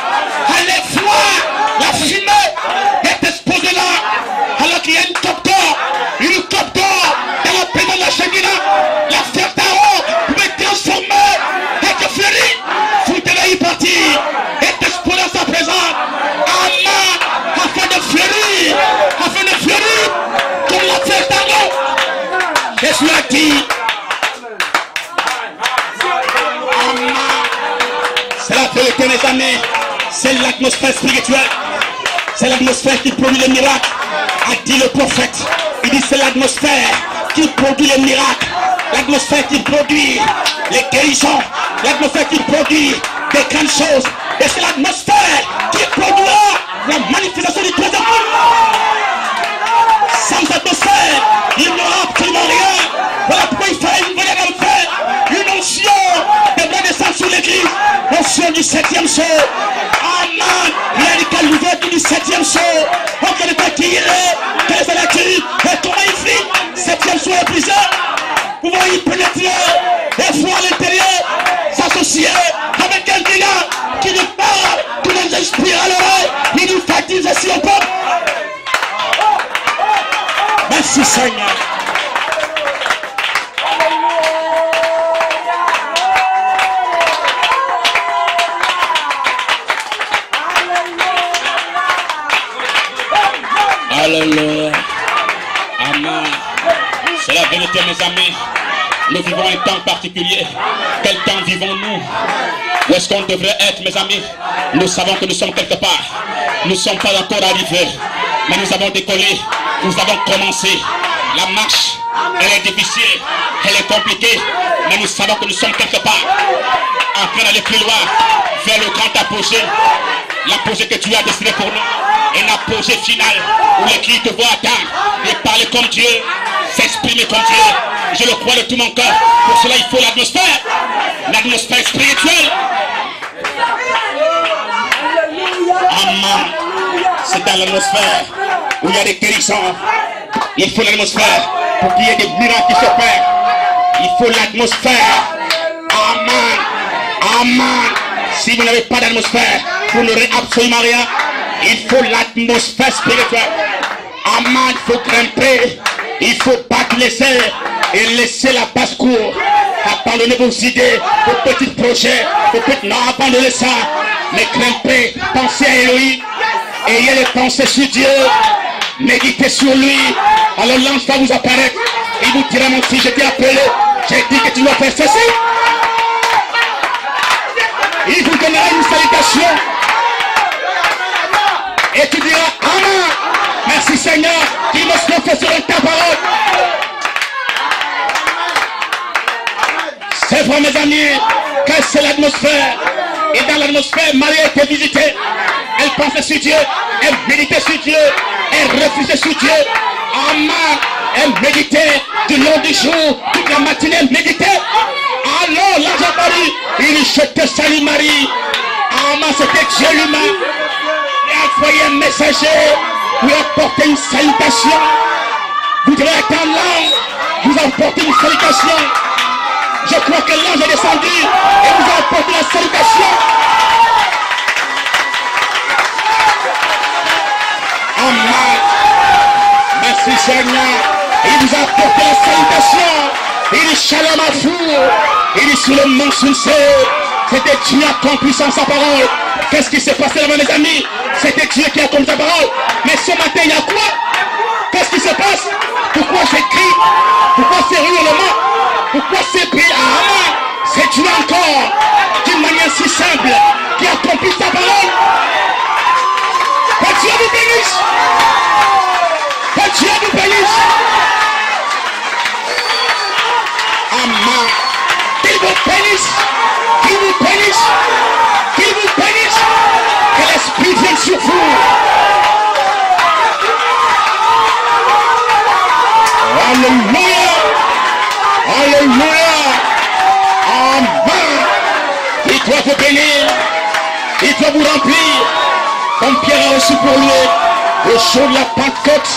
Aller voir la fumée est exposée là. C'est l'atmosphère spirituelle. C'est l'atmosphère qui produit les miracles. A dit le prophète. Il dit c'est l'atmosphère qui produit les miracles. L'atmosphère qui produit les guérisons. L'atmosphère qui produit des grandes choses. Et c'est l'atmosphère qui produira la manifestation du troisième monde. Sans atmosphère, il n'y aura absolument rien. Voilà pourquoi il fallait une vraie affaire. Une onction de bras descendre sur l'église. Onction du 7e saut. Amen. Il a dit qu'elle l'ouverture du 7e saut. On connaît pas qui il est. Quelle est sa nature. Et comment il vit. 7e saut est brisé. Vous voyez y pénétrer. Et voir à l'intérieur. S'associer avec quelqu'un qui nous parle, qui nous inspire à l'oreille. Il nous fatigue aussi au peuple. Merci Seigneur. Alléluia. Amen. C'est la vérité, mes amis. Nous vivons un temps particulier. Quel temps vivons-nous? Où est-ce qu'on devrait être, mes amis? Nous savons que nous sommes quelque part. Nous ne sommes pas encore arrivés. Mais nous avons décollé. Nous avons commencé. La marche, elle est difficile. Elle est compliquée. Mais nous savons que nous sommes quelque part. En train d'aller plus loin. Vers le grand apogée. L'apogée que tu as destiné pour nous. Un apogée final où les cris te voient atteindre et parler comme Dieu, s'exprimer comme Dieu. Je le crois de tout mon cœur. Pour cela, il faut l'atmosphère spirituelle. Amen. C'est dans l'atmosphère où il y a des guérisons. Il faut l'atmosphère pour qu'il y ait des miracles qui s'opèrent. Il faut l'atmosphère. Amen. Amen. Si vous n'avez pas d'atmosphère, vous n'aurez absolument rien. Il faut l'atmosphère spirituelle. Amen, il faut grimper. Il faut battre les airs et laisser la basse-cour. Abandonnez vos idées, vos petits projets, vos petits... Non, abandonnez ça. Mais grimpez, pensez à Elohim. Ayez les pensées sur Dieu. Méditez sur lui. Alors l'ange va vous apparaître. Il vous dira, mon fils, je t'ai appelé. J'ai dit que tu dois faire ceci. Il vous donnera une salutation. Et tu diras, Amen. Merci Seigneur, qui me confesserait ta parole. C'est vrai mes amis, que c'est l'atmosphère. Et dans l'atmosphère, Marie a été visitée. Elle pensait sur Dieu, elle méditait sur Dieu, elle refusait sur Dieu. Amen. Elle méditait du long du jour, toute la matinée, elle méditait. Alors l'ange apparut, il jetait salut Marie. Amen, c'était Dieu lui-même. Il a envoyé un messager, lui apporter une salutation. Vous devez attendre l'ange, vous apporter une salutation. Je crois que l'ange est descendu et vous a apporté la salutation. Amen. Merci Seigneur. Il vous a apporté la salutation. Il dit shalom à vous. Il dit sur le mont Sunsé. C'était Dieu qui a accompli sans sa parole. Qu'est-ce qui s'est passé là-bas mes amis? C'était Dieu qui a accompli sa parole. Mais ce matin il y a quoi? Qu'est-ce qui se passe? Pourquoi j'écris? Pourquoi c'est hurlement? Pourquoi c'est prié? Ah, c'est Dieu encore, d'une manière si simple, qui accomplit sa parole. Que Dieu vous bénisse. Que Dieu vous bénisse. Amen. Qu'il vous bénisse. Qu'il vous bénisse. Qu'il vous bénisse. Que l'Esprit vienne sur vous. Alléluia. Alléluia. Amen. Il doit vous bénir. Il doit vous remplir. Comme Pierre a reçu pour lui le jour de la Pentecôte.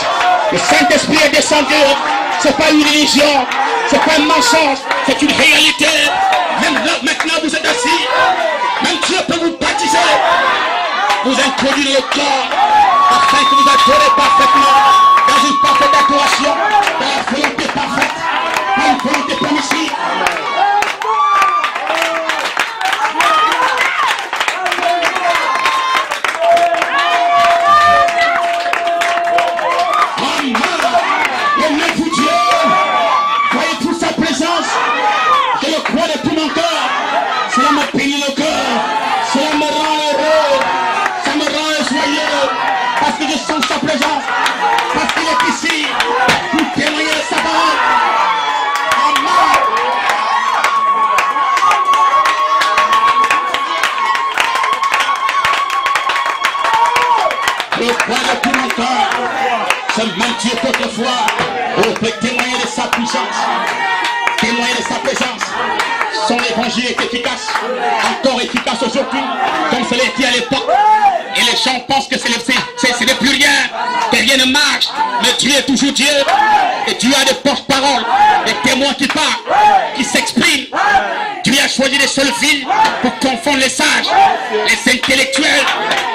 Le Saint-Esprit est descendu. C'est pas une religion. C'est pas un mensonge. C'est une réalité. Même là, maintenant, vous êtes assis. Même Dieu peut vous baptiser. Vous introduire le corps afin que vous adorez parfaitement dans une parfaite adoration, dans la volonté parfaite, dans une volonté permissive. que je sens sa présence, parce qu'il est ici pour témoigner de sa parole. Amen. Je crois de tout mon cœur, ce même Dieu qu'autrefois, on peut témoigner de sa puissance, témoigner de sa présence. Son évangile est efficace, encore efficace aujourd'hui, comme cela était à l'époque. Et les gens pensent que ce n'est plus rien, que rien ne marche. Mais Dieu est toujours Dieu. Et Dieu a des porte-paroles, des témoins qui parlent, qui s'expriment. Dieu a choisi les seules villes pour confondre les sages, les intellectuels.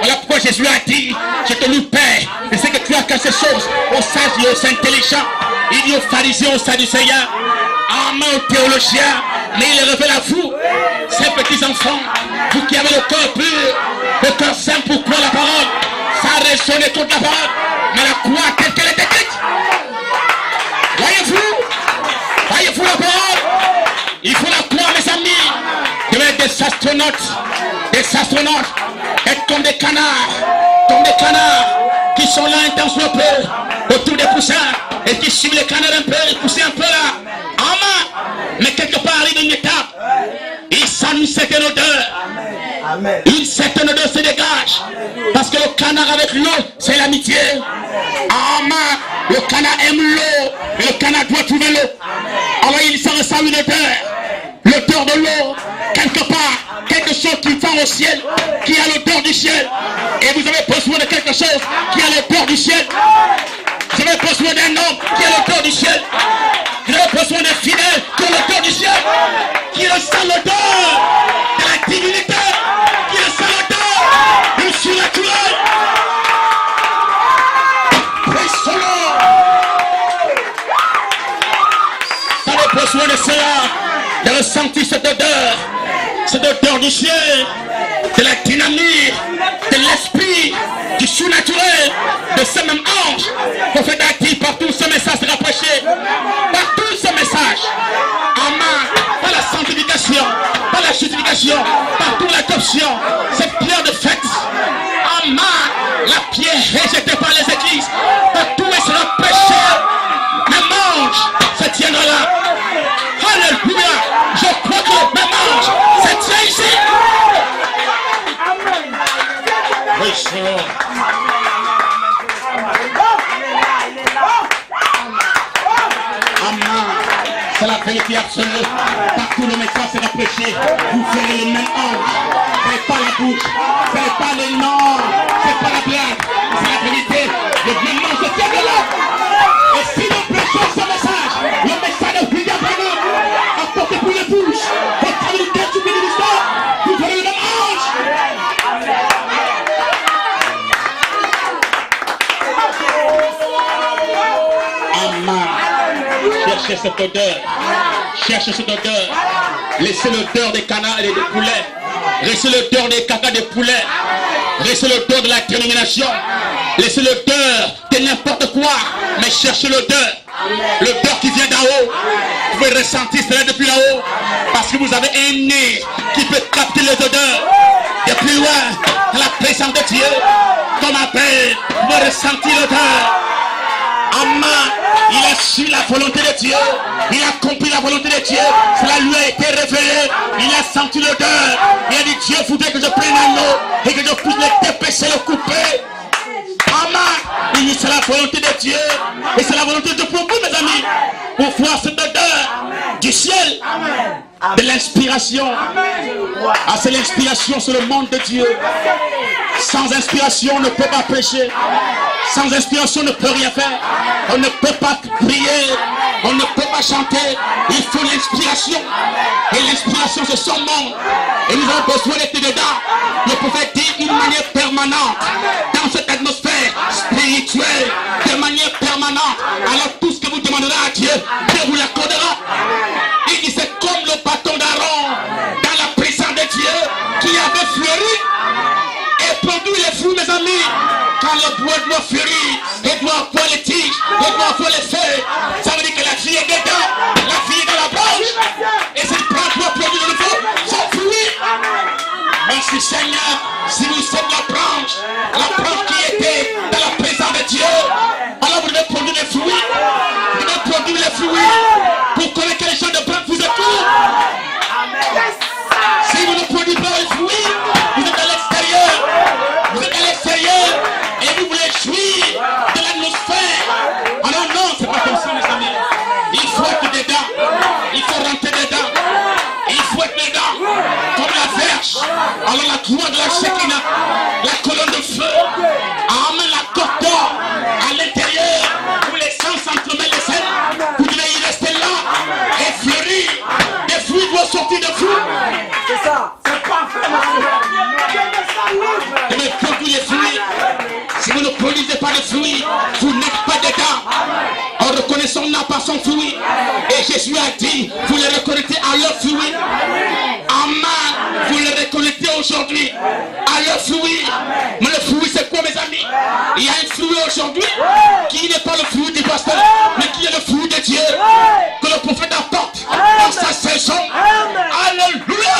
Voilà pourquoi Jésus a dit, je te loue Père, je sais que tu as caché ces choses aux sages et aux intelligents. Il dit aux pharisiens, aux sadducéens, amen aux théologiens, mais il révèle à vous, ces petits enfants, vous qui avez le cœur pur, le cœur simple pour croire la parole. Ça résonne contre la parole, mais la croix telle qu'elle est écrite. Voyez-vous la parole? Il faut la croire, mes amis. Il y a des astronautes, être comme des canards, qui sont là intensément un peu autour des poussins et qui suivent les canards un peu, les poussins un peu là. Amen. Mais quelque part arrive une étape, il sent une certaine odeur. Amen. Une certaine odeur se dégage. Parce que le canard avec l'eau, c'est l'amitié. Amen. Le canard aime l'eau. Et le canard doit trouver l'eau. Alors il s'en ressent une odeur. L'odeur de l'eau. Quelque part, quelque chose qui va au ciel, qui a l'odeur du ciel. Et vous avez besoin de quelque chose qui a l'odeur du ciel. Vous avez besoin d'un homme qui a l'odeur du ciel. Vous avez besoin d'un fidèle qui a l'odeur du ciel. Qui ressent l'odeur de la divinité. Qui ressent l'odeur du surnaturel. Praise the Lord. Vous avez besoin de cela, de ressentir cette odeur du ciel, de la dynamique, de l'esprit, du surnaturel, de ce même ange. Prophète a dit partout ce message sera prêché. Partout ce message. Amen. Par la sanctification, par la justification, partout l'adoption, cette pierre de fête. Amen. La pierre rejetée par les églises. Partout elle sera prêchée. Même ange se tiendra là. Alléluia. Je crois que le même ange se tient ici. Oui, Seigneur. Amen. C'est la vérité absolue. Partout le message sera prêché. Vous ferez le même ange. Ce n'est pas la bouche. Ce n'est pas le nom. Ce n'est pas la blague. C'est la vérité. Le même ange se tient là. Et si nous prêchons ce message, le message de William Branham apporté pour les bouches, votre habilité du ministère, vous ferez le même ange. Amen. Cherchez cette odeur. Cherchez cette odeur. Laissez l'odeur des canards et des poulets. Laissez l'odeur des caca des poulets. Laissez l'odeur de la dénomination. Laissez l'odeur de n'importe quoi. Mais cherchez l'odeur. L'odeur qui vient d'en haut. Vous pouvez ressentir cela depuis là-haut. Parce que vous avez un nez qui peut capter les odeurs. De plus loin, dans la présence de Dieu. Comme appel, vous pouvez ressentir l'odeur. Amen. Il a su la volonté de Dieu. Il a compris la volonté de Dieu. Cela lui a été révélé. Il a senti l'odeur. Il a dit, Dieu voudrait que je prenne un eau et que je puisse le dépêcher, le couper. Amen. Il dit, c'est la volonté de Dieu. Et c'est la volonté de Dieu pour vous, mes amis. Pour voir cette odeur du ciel. De l'inspiration. Ah, c'est l'inspiration sur le monde de Dieu. Sans inspiration, on ne peut pas prêcher. Sans inspiration, on ne peut rien faire. On ne peut pas prier. On ne peut pas chanter. Il faut l'inspiration. Et l'inspiration, c'est son monde. Et nous avons besoin d'être dedans. Le prophète dit d'une manière permanente. Dans cette atmosphère spirituelle. De manière permanente. Alors tout ce que vous demanderez à Dieu, Dieu vous l'accordera. Il dit c'est comme le bâton d'Aaron dans la présence de Dieu qui avait fleuri et produit les fruits, mes amis. Quand le bois doit fleurir, il doit avoir les tiges, il doit avoir les feuilles. Ça veut dire que la vie est dedans, la vie est dans la branche. Et cette branche doit produire de nouveau son fruit. Merci Seigneur, si vous êtes la branche qui était dans la Alors la gloire de la Shekinah, la colonne de feu, amen, la côte d'or à l'intérieur, où les sangs s'entremêlent les scènes, vous devez y rester là et fleurir. Des fruits doivent sortir de vous. C'est ça, c'est parfait. Et mais produire les fruits. Si vous ne produisez pas de fruits, vous n'êtes pas dedans. En reconnaissant n'a pas son fruit. Et Jésus a dit, vous les reconnaissez à leur fruit. Amen. Vous les reconnaissez aujourd'hui à leur fruit. Mais le fruit c'est quoi mes amis? Il y a un fruit aujourd'hui qui n'est pas le fruit du pasteur, mais qui est le fruit de Dieu. Que le prophète apporte dans sa saison. Alléluia.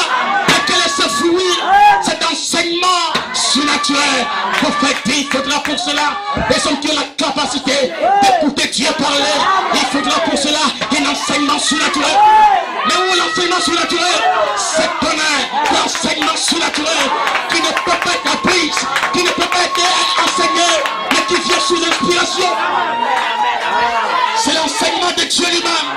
Et quel est ce fruit? Cet enseignement surnaturel. Prophétique, il faudra pour cela des hommes qui ont la capacité d'écouter Dieu parler. Il faudra pour cela un enseignement surnaturel. Mais où est l'enseignement surnaturel? C'est tonnerre, l'enseignement surnaturel qui ne peut pas être appris, qui ne peut pas être enseigné, mais qui vient sous l'inspiration. C'est l'enseignement de Dieu lui-même.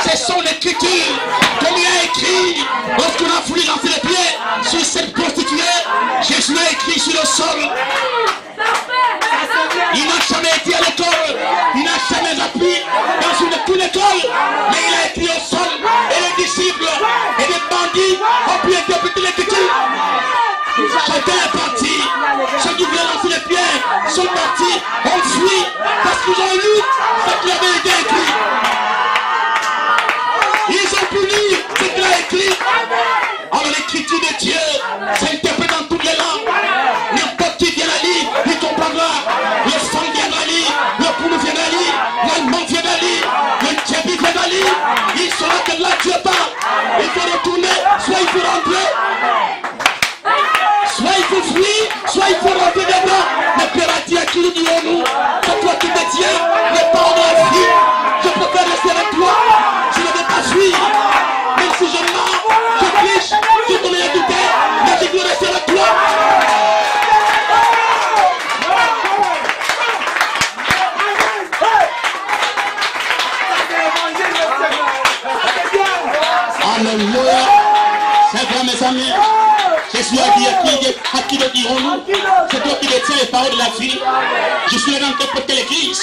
C'est son écriture. Comme il a écrit, lorsqu'on a voulu lancer les pieds sur cette prostituée, Jésus a écrit sur le sol. Il n'a jamais été à l'école, il n'a jamais appris dans une école, mais il a écrit au sol, et les disciples et les bandits ont pu interpréter l'écriture. Chacun est parti, ceux qui voulaient lancer les pierres sont partis, ont fui, parce qu'ils ont lu ce qui avait été écrit. Ils ont pu lire ce qu'il a écrit. Alors l'écriture de Dieu s'interprète dans toutes les langues. N'importe qui vient la lire, il comprendra. Le sang vient la lire, le poule vient la lire, l'allemand vient la lire, le tchébi vient la lire. Il saura que là Dieu parle. Il faut retourner, soit il faut rentrer. Soit il faut fuir, soit il faut rentrer dedans. Mais Père a dit à qui nous dirons-nous? C'est toi qui me tiens, les parents de la vie. Je préfère rester avec toi. Je ne vais pas fuir. Même si je mens, je triche, je te l'ai écouté, mais je veux rester avec toi. Alléluia. C'est vrai mes amis. Jésus a dit à qui le dirons-nous? C'est toi qui détiens les paroles de la vie. Je suis allé interpréter l'église.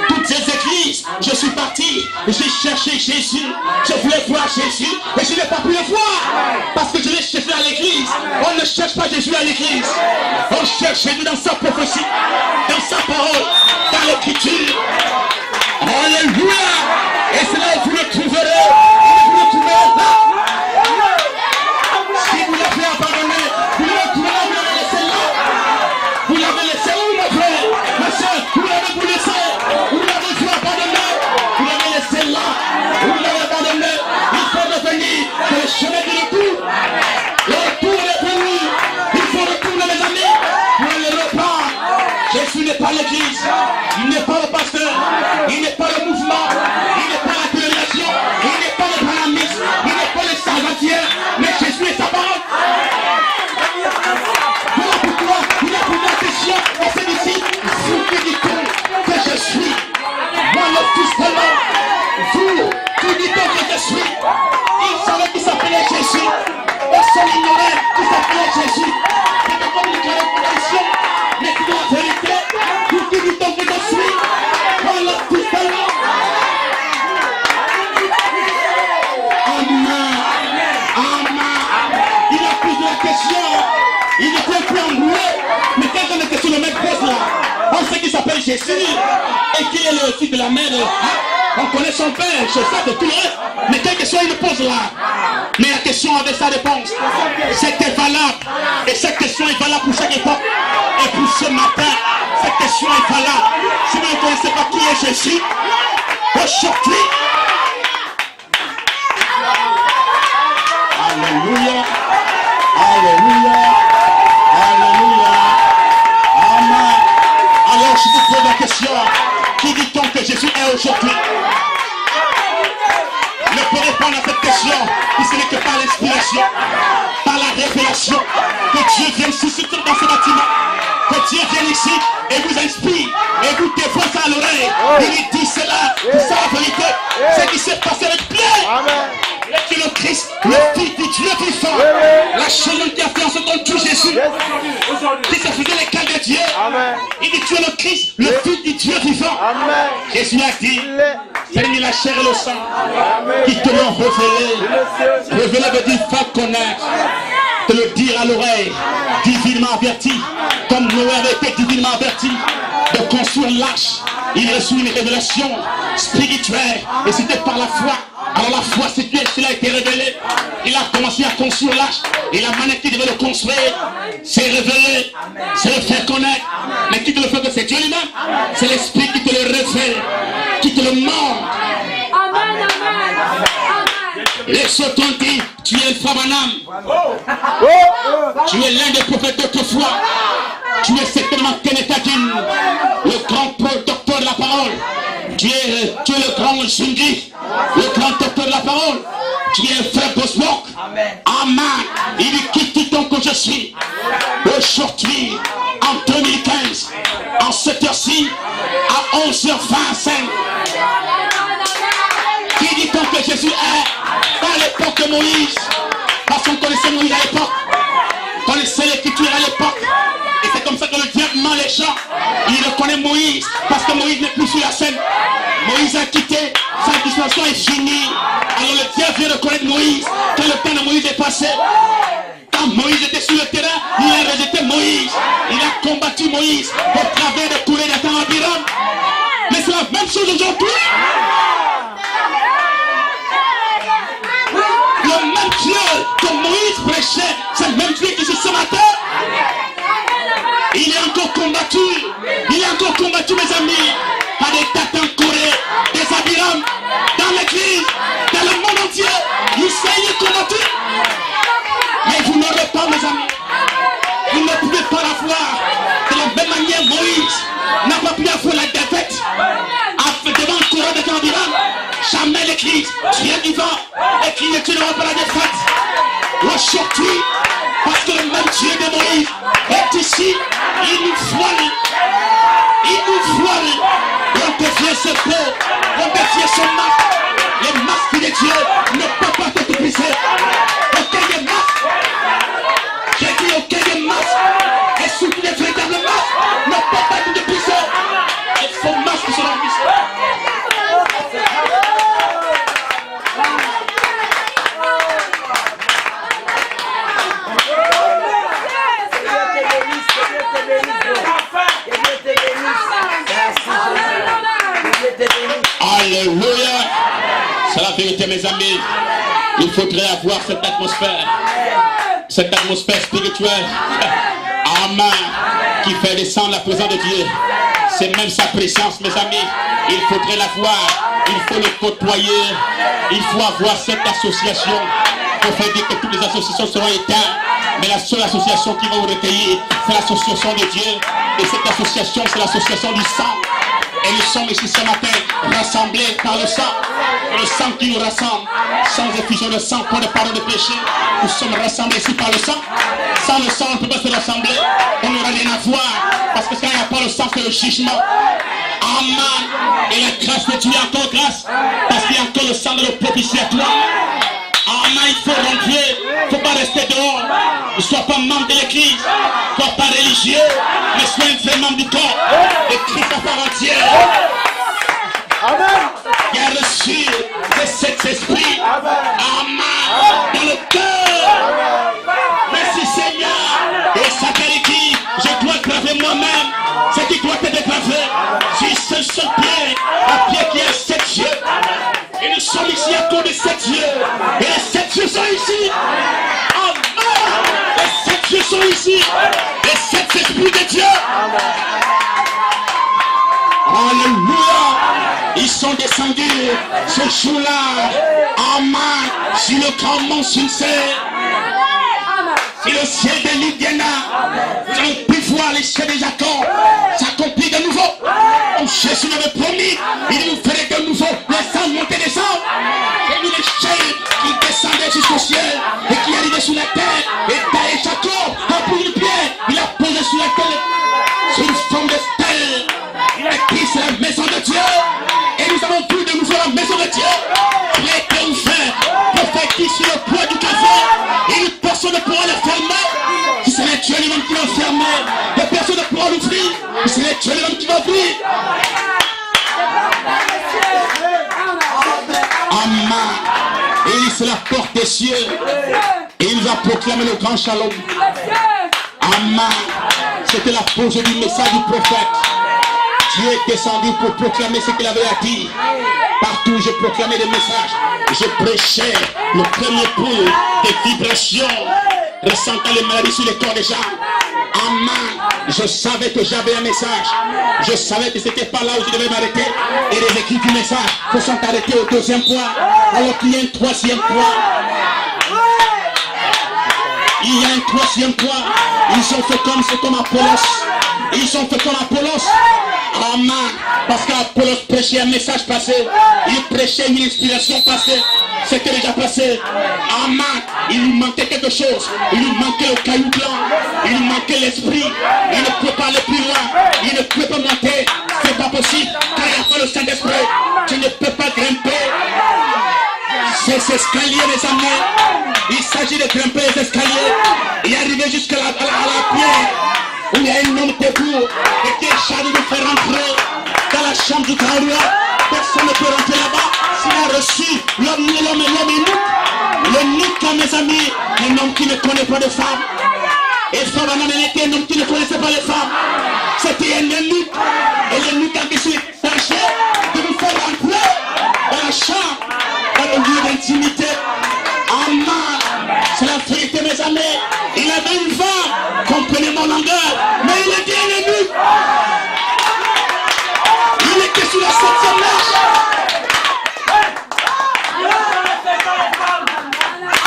Toutes ces églises, je suis parti. J'ai cherché Jésus. Je voulais voir Jésus. Et je n'ai pas pu le voir. Parce que je l'ai cherché à l'église. On ne cherche pas Jésus à l'église. On cherche Jésus dans sa prophétie, dans sa parole, dans l'écriture. Alléluia. Et c'est là où vous le trouverez. Vous le trouverez là. Si vous l'avez abandonné, vous l'avez laissé là. Vous l'avez laissé où, mon frère? Ma soeur, vous l'avez laissé. Vous l'avez vu abandonné. Vous l'avez laissé là. Vous l'avez abandonné. Il faut revenir. C'est le chemin du retour. Le retour est venu. Il faut retourner, mes amis. Pour le repas. Jésus n'est pas l'église. Il n'est pas le pasteur. Il n'est pas le mouvement. Il n'est pas la colonisation. Il n'est pas le panamisme. Il n'est pas le salvatier. Mais Jésus est sa parole. Voilà pourquoi il a posé la question à ses disciples. Vous qui dites-vous que je suis? Moi le Fils de l'homme. Vous qui dites-vous que je suis? Il savait qu'il s'appelait Jésus. Et seul ignorait qu'il s'appelait Jésus. C'était comme une clarification. Mais c'est la vérité. Vous qui dites-vous que je suis? Moi le Fils de l'homme. Amen. Amen. Il a posé la question. Il était un peu embrouillé. Mais quand on est question, le mec pose là. On sait qu'il s'appelle Jésus. Et qu'il est le fils de la mère. On connaît son père. Je sais de tout le reste. Mais quelle question il pose là? Mais la question avait sa réponse. C'était valable. Et cette question est valable pour chaque époque. Et pour ce matin, cette question est valable. Si vous ne connaissez pas qui est Jésus, aujourd'hui, alléluia, alléluia, alléluia, amen. Alors je vous pose la question, qui dit-on que Jésus est aujourd'hui? Ne peut répondre à cette question, si ce n'est que par l'inspiration, par la révélation, que Dieu vienne susciter dans ce bâtiment, que Dieu vienne ici et vous inspire, et vous défonce à l'oreille, il dit cela, c'est la vérité, ce qui s'est passé avec Pierre. Tu es le Christ, le Fils du Dieu vivant. La chose qui a fait en ce temps tout Jésus, qui se faisait les cas de Dieu. Il dit tu es le Christ, le Fils du Dieu vivant. Jésus a dit, c'est lui la chair et le sang qui te l'ont révélé. Révélé veut dire faire connaître, te le dire à l'oreille, divinement averti, comme Noé avait été divinement averti de construire l'arche. Il reçut une révélation spirituelle et c'était par la foi. Alors la foi, c'est Dieu, cela a été révélé. Il a commencé à construire l'arche et la manière qu'il devait le construire, c'est révélé, c'est le faire connaître. Mais qui te le fait, c'est Dieu lui-même. C'est l'Esprit qui te le révèle, qui te le montre. Amen, amen, amen. Les autres ont dit, tu es le Fabanam. Tu es l'un des prophètes d'autrefois. Tu es certainement Kenetadine, le grand docteur de la parole. Tu es le grand Jungi, le grand docteur de la parole. Tu es frère Bosbok. Amen. Il dit, qui dit-on que je suis? Aujourd'hui, en 2015, en cette heure-ci, à 11h25, qui dit-on que Jésus est? À l'époque de Moïse, parce qu'on connaissait Moïse à l'époque, on connaissait l'écriture à l'époque. Et c'est comme ça que le diable ment les gens. Il reconnaît Moïse parce que Moïse n'est plus sur la scène. Moïse a quitté, sa dispensation est finie. Alors le diable vient reconnaître Moïse quand le temps de Moïse est passé. Quand Moïse était sur le terrain, il a rejeté Moïse. Il a combattu Moïse au travers de couler d'Atan Abiram. Mais c'est la même chose aujourd'hui. Le même Dieu que Moïse prêchait, c'est le même Dieu qui se ce matin. Il est encore combattu. Il est encore combattu, mes amis, par des Tatans Corée, des Abiram, dans l'église, dans le monde entier. Il est combattu. Mais vous n'aurez pas, mes amis. Vous ne pouvez pas la voir. De la même manière, Moïse n'a pas pu avoir la défaite devant le courant de Abiram. Jamais l'église, Dieu vivant, et tu n'auras pas la défaite. Aujourd'hui, parce que le même Dieu de Moïse est ici, il nous voile. Il nous voile. On devient ses peaux, on devient son masque. Les masques de Dieu ne peuvent pas te toucher. Aucun des masques, j'ai dit aucun des masques, et surtout les véritables masques ne peuvent pas te toucher. Les faux masques sont en mission. Alléluia. C'est la vérité, mes amis. Il faudrait avoir cette atmosphère spirituelle. Amen. Qui fait descendre la présence de Dieu. C'est même sa présence, mes amis. Il faudrait la voir. Il faut le côtoyer. Il faut avoir cette association. Il faut dire que toutes les associations seront éteintes. Mais la seule association qui va vous recueillir, c'est l'association de Dieu. Et cette association, c'est l'association du sang. Et nous sommes ici ce matin rassemblés par le sang. Le sang qui nous rassemble. Sans effusion de sang pour le pardon de péché. Nous sommes rassemblés ici par le sang. Sans le sang, on ne peut pas se rassembler. On n'aura rien à voir. Parce que quand il n'y a pas le sang, c'est le jugement. Amen. Et la grâce de Dieu est encore grâce. Parce qu'il y a encore le sang de le propitiatoire. Amen, il faut rentrer, il ne faut pas rester dehors. Ne sois pas membre de l'église, ne sois pas religieux, mais sois un vrai membre du corps. Et Christ à part entière. Amen. Il a reçu de cet esprit. Amen. Dans le cœur. Merci Seigneur. Et sa qualité, je dois graver moi-même. Ce qui doit être gravé. Si ce seul pied, un pied qui est 7 yeux. Et nous sommes ici à cause de 7 yeux. Et les 7 yeux sont ici. Amen. Les 7 yeux sont ici. Les 7 esprits de Dieu. Alléluia. Ils sont descendus ce jour-là. Amen. Sur le grand mont sincère. Sur le ciel de l'Indiana. Nous allons pu voir les cieux de Jacob s'accomplir de nouveau. Comme Jésus l'avait promis, il nous ferait de nouveau les anges monter des anges. Et nous les chaînes qui descendaient jusqu'au ciel et qui arrivaient sur la terre. Et taillé Jacob a pris une pierre, il a posé sur la terre. C'est une forme de stèle. Il a écrit c'est la maison de Dieu. Et nous avons vu de nouveau la maison de Dieu. Il a été ouvert pour faire souffrir. Ce n'est tu es l'homme qui va vivre. Amen. Et il c'est la porte des cieux. Et il va proclamer le grand shalom. Amen. C'était la pose du message du prophète. Dieu est descendu pour proclamer ce qu'il avait à dire. Partout je proclamais des messages. Je prêchais le premier point des vibrations, ressentant les maladies sur les corps des gens. Amen. Je savais que j'avais un message. Je savais que c'était pas là où je devais m'arrêter. Et les équipes du message se sont arrêtées au deuxième point, alors qu'il y a un troisième point. Il y a un troisième point. Ils ont fait comme Apollos. Ils ont fait comme Apollos. Amen. Parce qu'Apollos prêchait un message passé. Il prêchait une inspiration passée. C'était déjà passé. Amen. Il lui manquait quelque chose. Il lui manquait le caillou blanc. Il lui manquait l'esprit. Il ne peut pas aller plus loin. Il ne peut pas monter. C'est pas possible. Car il n'y a pas le Saint-Esprit. Tu ne peux pas grimper ces escaliers, mes amis. Il s'agit de grimper les escaliers et arriver jusqu'à la pierre où il y a un homme debout et qui est chargé de faire rentrer dans la chambre du grand roi. Personne ne peut rentrer là-bas s'il a reçu l'homme unique. L'unique, mes amis, un homme qui ne connaît pas de femme. Et Phabanan était un homme qui ne connaissait pas les femmes. C'était un eunuque. Et l'eunuque a décidé chargé de nous faire rentrer dans la chambre, dans le lieu d'intimité. Amen. C'est la vérité, mes amis. Il avait une femme, comprenez mon langage, mais il était un eunuque. Il était sur la 7e marche.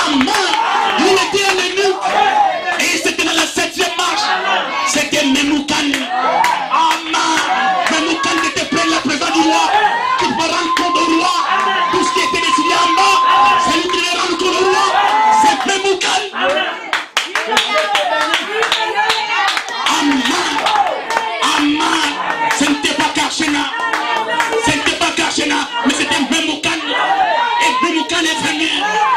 Amen. Il était un eunuque. Et c'était dans la 7e marche. C'était Memucan. Amen. Memucan était près de la présence du roi. Qui peut rendre compte au roi. Tout ce qui était décidé en bas, c'est lui qui devait rendre compte au roi. C'est Memucan. Amen. Amen. Ce n'était pas Karchena. Ce n'était pas Karchena, mais c'était Memucan. Et Memucan est venu.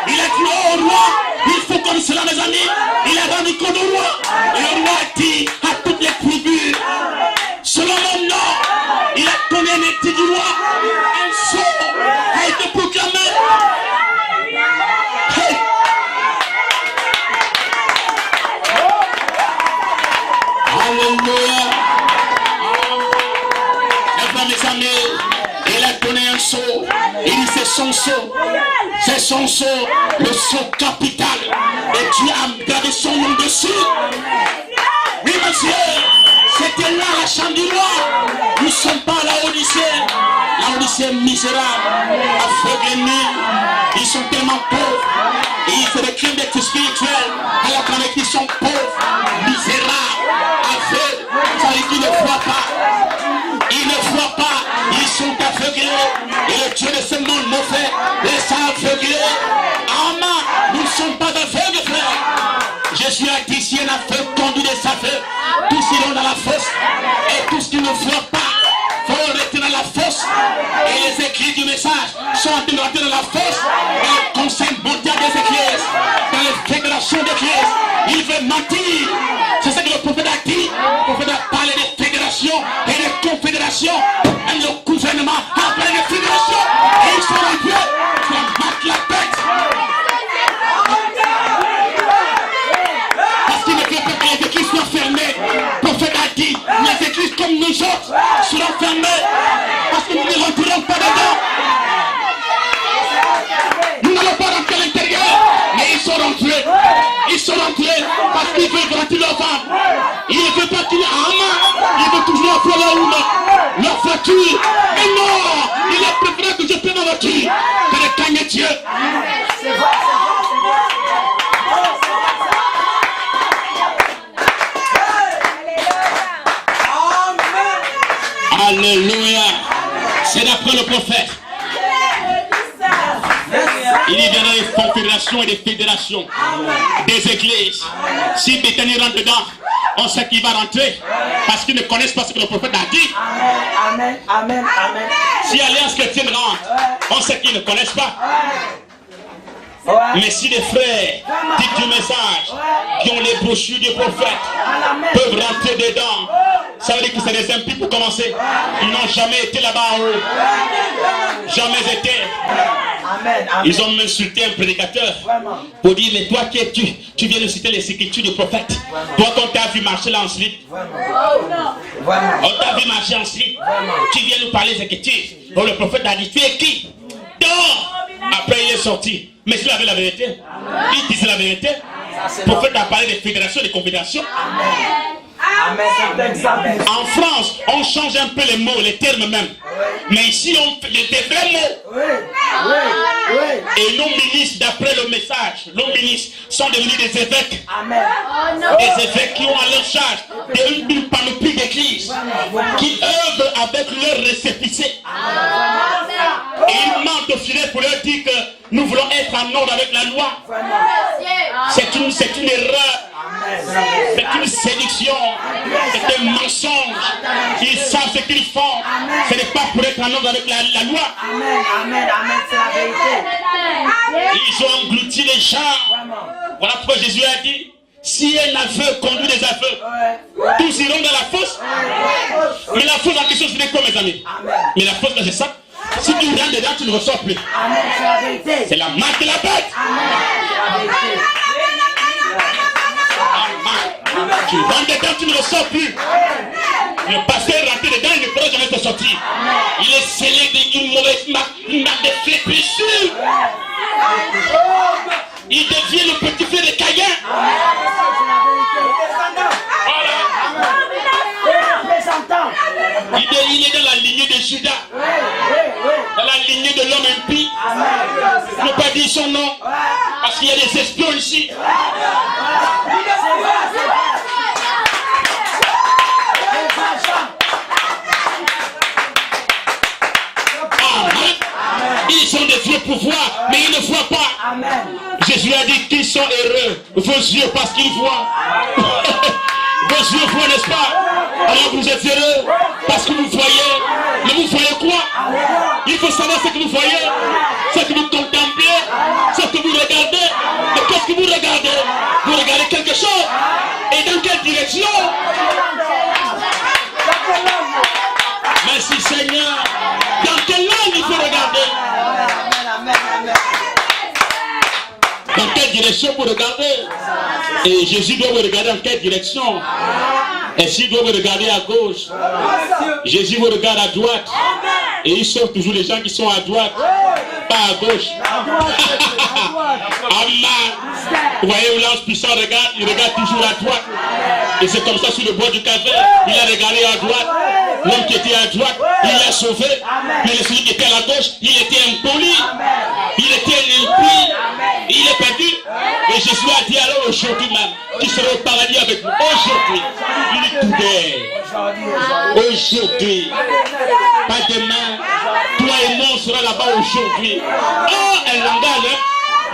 Il a dit au roi, il faut comme cela, mes amis. Il a rendu compte au roi. Et le roi a dit à toutes les tribus, selon mon nom, il a donné un édit du roi. Un sceau a été proclamé. Hey. Alléluia. Mes amis, il a donné un sceau. Il dit c'est son sceau. C'est son sceau, le sceau capital. Et Dieu a gardé son nom dessus. Oui, monsieur, c'était là la chambre du roi. Nous ne sommes pas à la Odyssée. La Odyssée misérable, aveugle et nul. Ils sont tellement pauvres. Et ils font des crimes d'être spirituels. Alors qu'en ils sont pauvres, misérables, aveugles. Ça veut dire qu'ils ne voient pas. Ils ne voient pas, ils sont aveuglés. Et le Dieu de ce monde mauvais les a aveuglés. Amen. Nous ne sommes pas aveugles, frère. Jésus a dit, si un aveugle conduit des aveugles, tous iront dans la fosse. Et tous qui ne voient pas vont rester dans la fosse. Et les écrits du message sont en train de rentrer dans la fosse. Dans le conseil mondial des églises, dans les fédérations d'églises. Il veut mentir. C'est ce que le prophète a dit. Le prophète a parlé des fédérations et des confédérations. Et le gouvernement a parlé des fédérations. Et ils sont rentrés pour battre la tête. Parce qu'il ne veut pas que les églises soient fermées. Le prophète a dit, les églises comme nous autres seront fermées. Parce que nous ne rentrerons pas dedans. Nous n'allons pas rentrer à l'intérieur. Mais ils sont rentrés. Ils sont rentrés parce qu'ils veulent grandir leur femme. Ils ne veulent pas qu'il y ait Amen. Ils veulent toujours faire leur voiture. Mais non, il est préférable que je prenne ma voiture que de gagner Dieu. Alléluia. C'est d'après le prophète. Il y viendra des confédérations et des fédérations, des églises. Si Béthanie rentre dedans, on sait qu'il va rentrer parce qu'ils ne connaissent pas ce que le prophète a dit. Amen, amen, amen. Si Alliance chrétienne rentre, on sait qu'ils ne connaissent pas. Mais si les frères dictent du message, qui ont les brochures du prophète, peuvent rentrer dedans, ça veut dire que c'est des impies pour commencer. Ils n'ont jamais été là-bas en haut. Jamais été. Ils ont insulté un prédicateur pour dire, mais toi qui es-tu? Tu viens de citer les écritures du prophète. Toi qu'on t'a vu marcher là en slip. On t'a vu marcher en slip. Tu viens nous parler des écritures. Donc le prophète a dit, tu es qui? Dors. Après il est sorti. Mais s'il avait la vérité, il disait la vérité. Le prophète a parlé des fédérations, des confédérations. En France, on change un peu les mots, les termes même. Mais ici, on fait des vrais mots. Et nos ministres, d'après le message, nos ministres sont devenus des évêques. Des évêques qui ont à leur charge une panoplie d'églises, qui œuvrent avec leur récépissé. Et ils mentent au filet pour leur dire que nous voulons être en ordre avec la loi. C'est une erreur. C'est une séduction. C'est un mensonge. Ils savent ce qu'ils font. Ce n'est pas pour être en ordre avec la loi. C'est la vérité. Ils ont englouti les gens. Voilà pourquoi Jésus a dit, si un aveugle conduit des aveugles, tous iront dans la fosse. Mais la fosse en question, c'est quoi, mes amis? Mais la fosse, c'est ça. Si tu rentres dedans, tu ne ressors plus. C'est la marque de la bête. Tu rentres dedans, tu ne ressors plus. Le pasteur rentre dedans, il ne pourra jamais te sortir. Il est scellé d'une mauvaise marque, une marque de flétrissure. Il devient le petit frère de Caïn. Il est dans la lignée de Judas, dans la lignée de l'homme impie. Je ne peux pas dire son nom, parce qu'il y a des espions ici. Ils sont des vieux pouvoirs, mais ils ne voient pas. Jésus a dit qu'ils sont heureux, vos yeux, parce qu'ils voient. Vos yeux voient, n'est-ce pas? Alors vous êtes heureux parce que vous voyez. Mais vous voyez quoi? Il faut savoir ce que vous voyez, ce que vous contemplez, ce que vous regardez. Mais qu'est-ce que vous regardez? Vous regardez quelque chose. Et dans quelle direction? Merci Seigneur. Dans quelle langue il faut regarder? Dans quelle direction vous regardez? Et Jésus doit vous regarder dans quelle direction? Et s'il doit vous regarder à gauche, Jésus vous regarde à droite. Et il sauve toujours les gens qui sont à droite, pas à gauche. Amen. Vous voyez où l'ange puissant regarde, il regarde toujours à droite. Et c'est comme ça sur le bois du calvaire, il a regardé à droite. L'homme qui était à droite, il l'a sauvé. Mais celui qui était à la gauche, il était impoli. Il était impie. Il est perdu. Et Jésus a dit alors aujourd'hui même, qu'il sera au paradis avec nous. Aujourd'hui, il est today. Aujourd'hui. Pas demain. Toi et moi, on sera là-bas aujourd'hui. Oh, un langage, hein?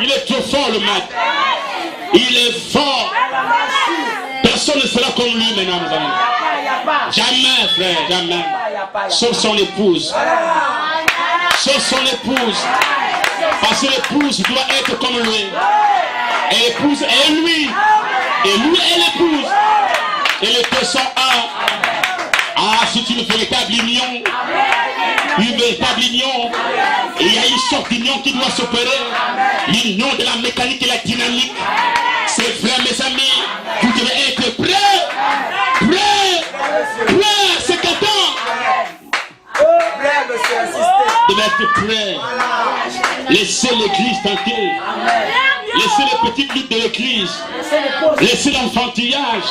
Il est trop fort, le maître. Il est fort. Personne ne sera comme lui maintenant, mes amis. Jamais, frère, jamais. Sauf son épouse. Sauf son épouse. Parce que l'épouse doit être comme lui. Et l'épouse est lui. Et lui est l'épouse. Et les deux sont un. Ah, c'est une véritable union. Une véritable union. Et il y a une sorte d'union qui doit s'opérer. L'union de la mécanique et la dynamique. C'est vrai, mes amis. Vous devez être prêts. Prêts. C'est qu'attend. De être prêt. Laissez l'église tranquille. Laissez les petites luttes de l'église. Laissez l'enfantillage.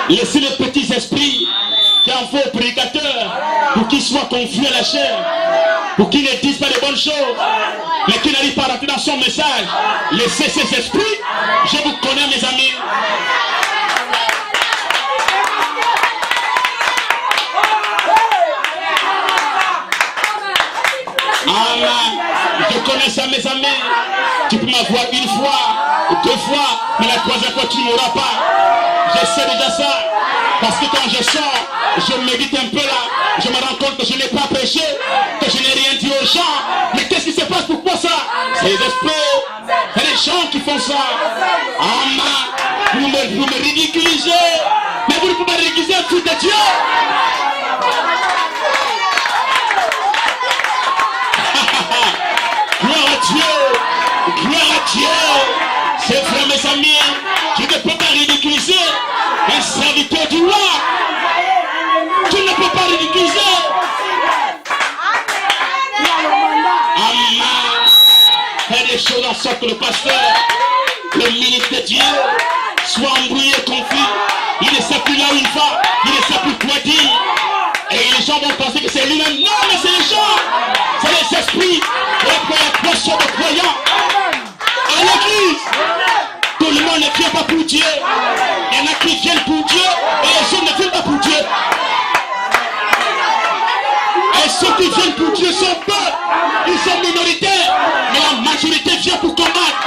Laissez les petits esprits qui envoient au prédicateur pour qu'ils soient confus à la chair. Pour qu'ils ne disent pas de bonnes choses. Mais qu'ils n'arrivent pas à rentrer dans son message. Laissez ces esprits. Je vous connais, mes amis. Amen. Je connais ça, mes amis. Tu peux m'avoir une fois, deux fois, mais la troisième fois, tu ne m'auras pas. Je sais déjà ça. Parce que quand je sors, je médite un peu là. Je me rends compte que je n'ai pas péché, que je n'ai rien dit aux gens. Mais qu'est-ce qui se passe? Pourquoi ça? C'est les esprits. des gens qui font ça. Amen. Vous me ridiculisez. Mais vous ne pouvez pas ridiculiser un fils de Dieu. Gloire à Dieu. Gloire à Dieu. C'est vrai, mes amis. Tu ne peux pas ridiculiser un serviteur du roi. Tu ne peux pas ridiculiser. Amen. Fais des choses en sorte que le pasteur, le ministre de Dieu, soit embrouillé, confus. Il ne sait plus là où il va. Il ne sait plus quoi dire. Et les gens vont penser que c'est lui-même. Non, mais c'est les gens. C'est les esprits. La pression de croyants. À l'église. Tout le monde ne vient pas pour Dieu. Il y en a qui viennent pour Dieu. Et les autres ne viennent pas pour Dieu. Et ceux qui viennent pour Dieu sont peu. Ils sont minoritaires. Mais la majorité vient pour combattre.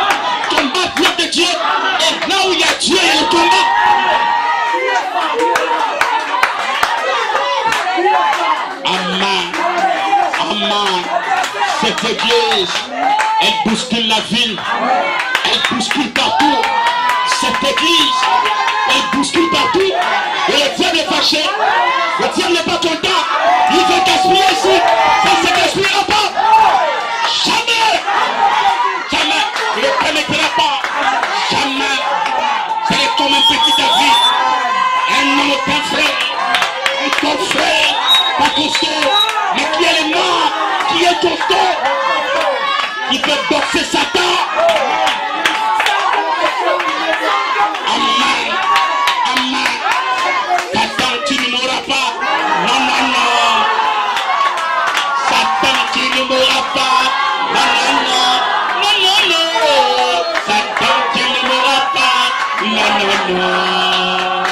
Combattre l'œuvre de Dieu. Et là où il y a Dieu, il y a le combat. Amen. Amen. Cette église, elle bouscule la ville. Elle bouscule partout. Cette église, elle bouscule partout. Et le diable est fâché. Le diable n'est pas content. Il veut gaspiller ici. Ça ne se gaspillera pas. Jamais. Jamais. Il ne le permettra pas. Jamais. C'est comme un petit David. Un homme aucun frère. Un confrère. Pas constant. Mais qui est le mort. Qui est constant. Qui peut boxer Satan. Amen. Amen. Satan, tu ne mourras pas. Non, non, non. Satan, tu ne mourras pas. Non, non, non. Non, non, non. Satan, tu ne mourras pas. Non, non, non.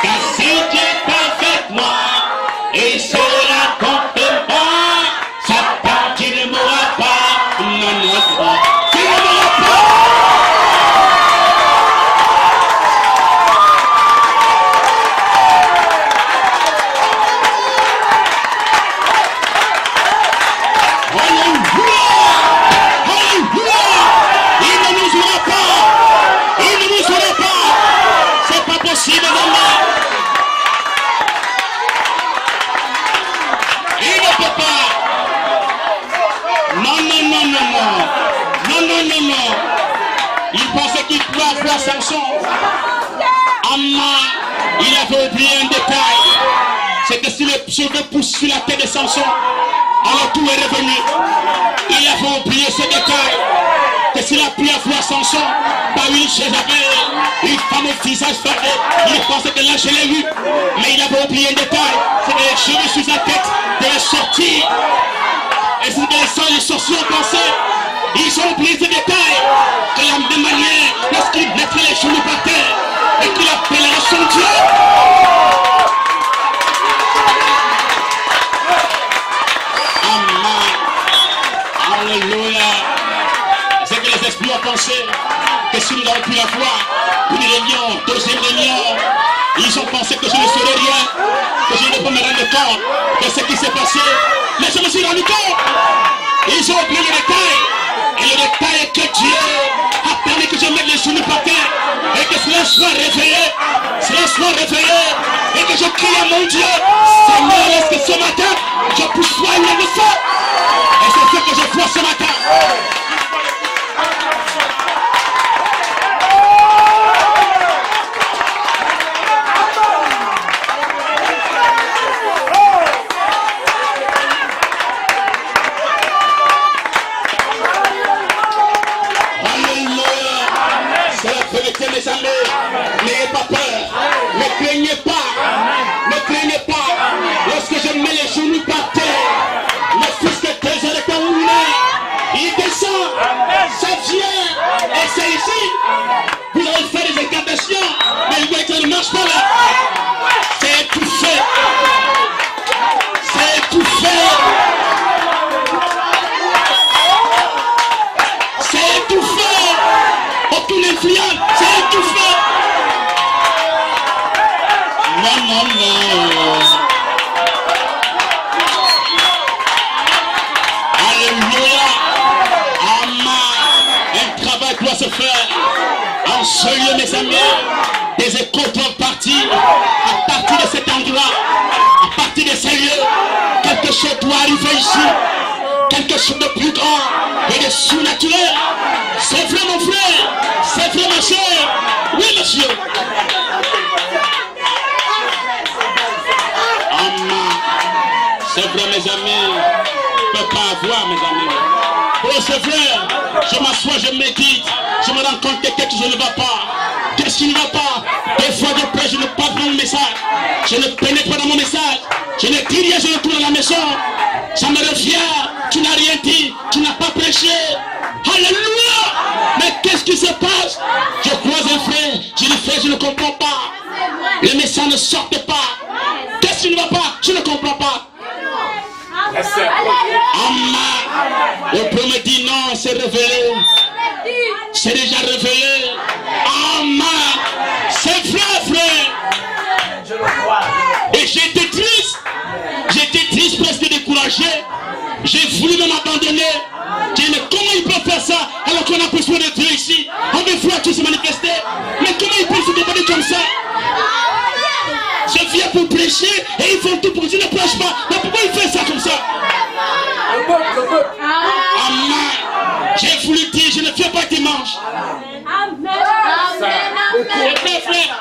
Car si Dieu est avec moi, il sera contre moi. Satan, tu ne mourras pas. Non, non, non. Tu ne mourras pas. Samson, il avait oublié un détail. C'est que si le cheveu pousse sur la tête de Samson, alors tout est revenu. Il avait oublié ce détail. Que s'il a pu avoir Samson par une Jézabel, une femme au visage fardé, il pensait que là je l'ai vu. Mais il avait oublié un détail. C'est que les cheveux sur sa tête devaient sortir. Et c'est que les sorciers ont pensé. Ils ont oublié ce détail. De la même manière, lorsqu'il mettrait les genoux par terre et qu'il appellera son Dieu. Amen. Alléluia. C'est que les esprits ont pensé que si nous avons pu la voir, une réunion, deuxième réunion, ils ont pensé que je ne saurais rien, que je ne peux me rendre compte de ce qui s'est passé. Mais je me suis rendu compte. Ils ont oublié le détail. Et le détail est que Dieu a permis que je mette les genoux par terre et que cela soit réveillé, et que je crie à mon Dieu, Seigneur, est-ce que ce matin je puisse soigner le feu? Et c'est ce que je vois ce matin. Mes amis, n'ayez pas peur, ne craignez pas, lorsque je mets les genoux par terre, le fils de Dieu est en lui, il descend, ça vient, et c'est ici, vous allez faire des incantations, mais il va être ne marche pas là, c'est étouffé, aucune influence, c'est étouffé. Non. Alléluia. Amen. Un frères. En ce lieu, mes amis, des échos vont partir à partir de cet endroit, à partir de ces lieux. Quelque chose doit arriver ici, quelque chose de plus grand et de surnaturel. C'est vrai, mon frère, c'est vrai, ma soeur. Oui, monsieur. Amen. C'est vrai, mes amis. Je ne peux pas avoir, mes amis. Oh, c'est vrai. Je m'assois, je médite. Je me rends compte que quelque chose ne va pas. Qu'est-ce qui ne va pas? Des fois de près, je ne parle pas mon message. Je ne pénètre pas dans mon message. Je ne dis rien, je retourne à la maison. Ça me revient. Tu n'as rien dit. Tu n'as pas prêché. Alléluia. Mais qu'est-ce qui se passe? Je croise un frère. Je lui fais, je ne comprends pas. Le message ne sort pas. Qu'est-ce qui ne va pas? Je ne comprends pas. Amen. On peut me dire non, c'est révélé. C'est déjà révélé. Amen. C'est vrai, frère. Et j'étais triste. J'étais triste, presque découragé. J'ai voulu me m'abandonner. J'ai dit, mais comment il peut faire ça alors qu'on a besoin de Dieu ici? On veut voir Dieu se manifester. Mais comment il peut se comporter comme ça? Je viens pour prêcher et ils font tout pour dire ne prêche pas. Mais pourquoi il fait ça comme ça? Amen. J'ai voulu dire je ne viens pas dimanche.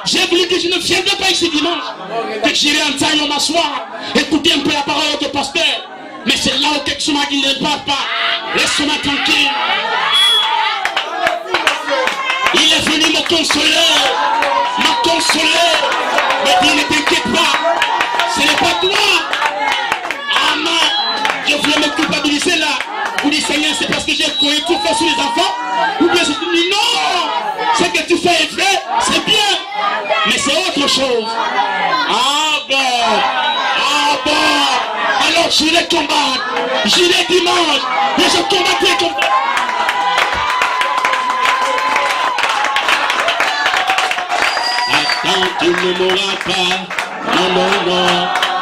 J'ai voulu dire je ne viendrai pas ici dimanche. Que j'irai en taille m'asseoir, écouter un peu la parole du pasteur. Mais c'est là où quelque chose m'a dit ne parle pas. Laisse-moi tranquille. Il est venu me consoler. Me consoler. Me dire ne t'inquiète pas. Ce n'est pas toi. Amen. Je voulais me culpabiliser là. Vous dites Seigneur, c'est parce que j'ai connu tout faire sur les enfants. Ou bien je dis non. Ce que tu fais est vrai, c'est bien. Mais c'est autre chose. Ah bon. Ah bon. Alors j'irai combattre. J'irai dimanche. Et je combattrai comme ça. Attends, tu ne mourras pas. Non, non, non.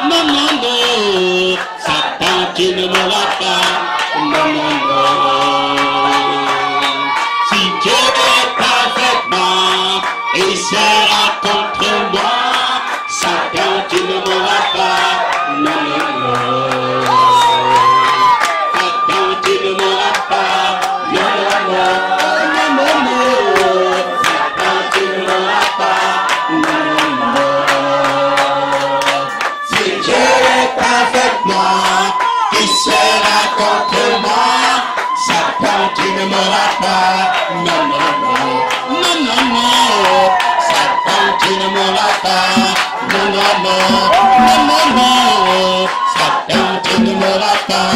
Non, non, non. Satan, tu ne mourras pas. Non, non, non. Si Dieu est avec moi, il sera contre moi. Satan, tu ne mourras pas. Non, non, non. Satan, tu ne mourras pas. Non, non, non. Non, non, non. Satan, tu ne mourras pas. Non, non, non. Si Dieu est avec moi, il sera contre moi. Satan, tu ne mourras pas. Non, non, non. Non, non, non. Satan, tu ne mourras pas. Non, non, non. Non, non, non. Satan, tu ne mourras pas.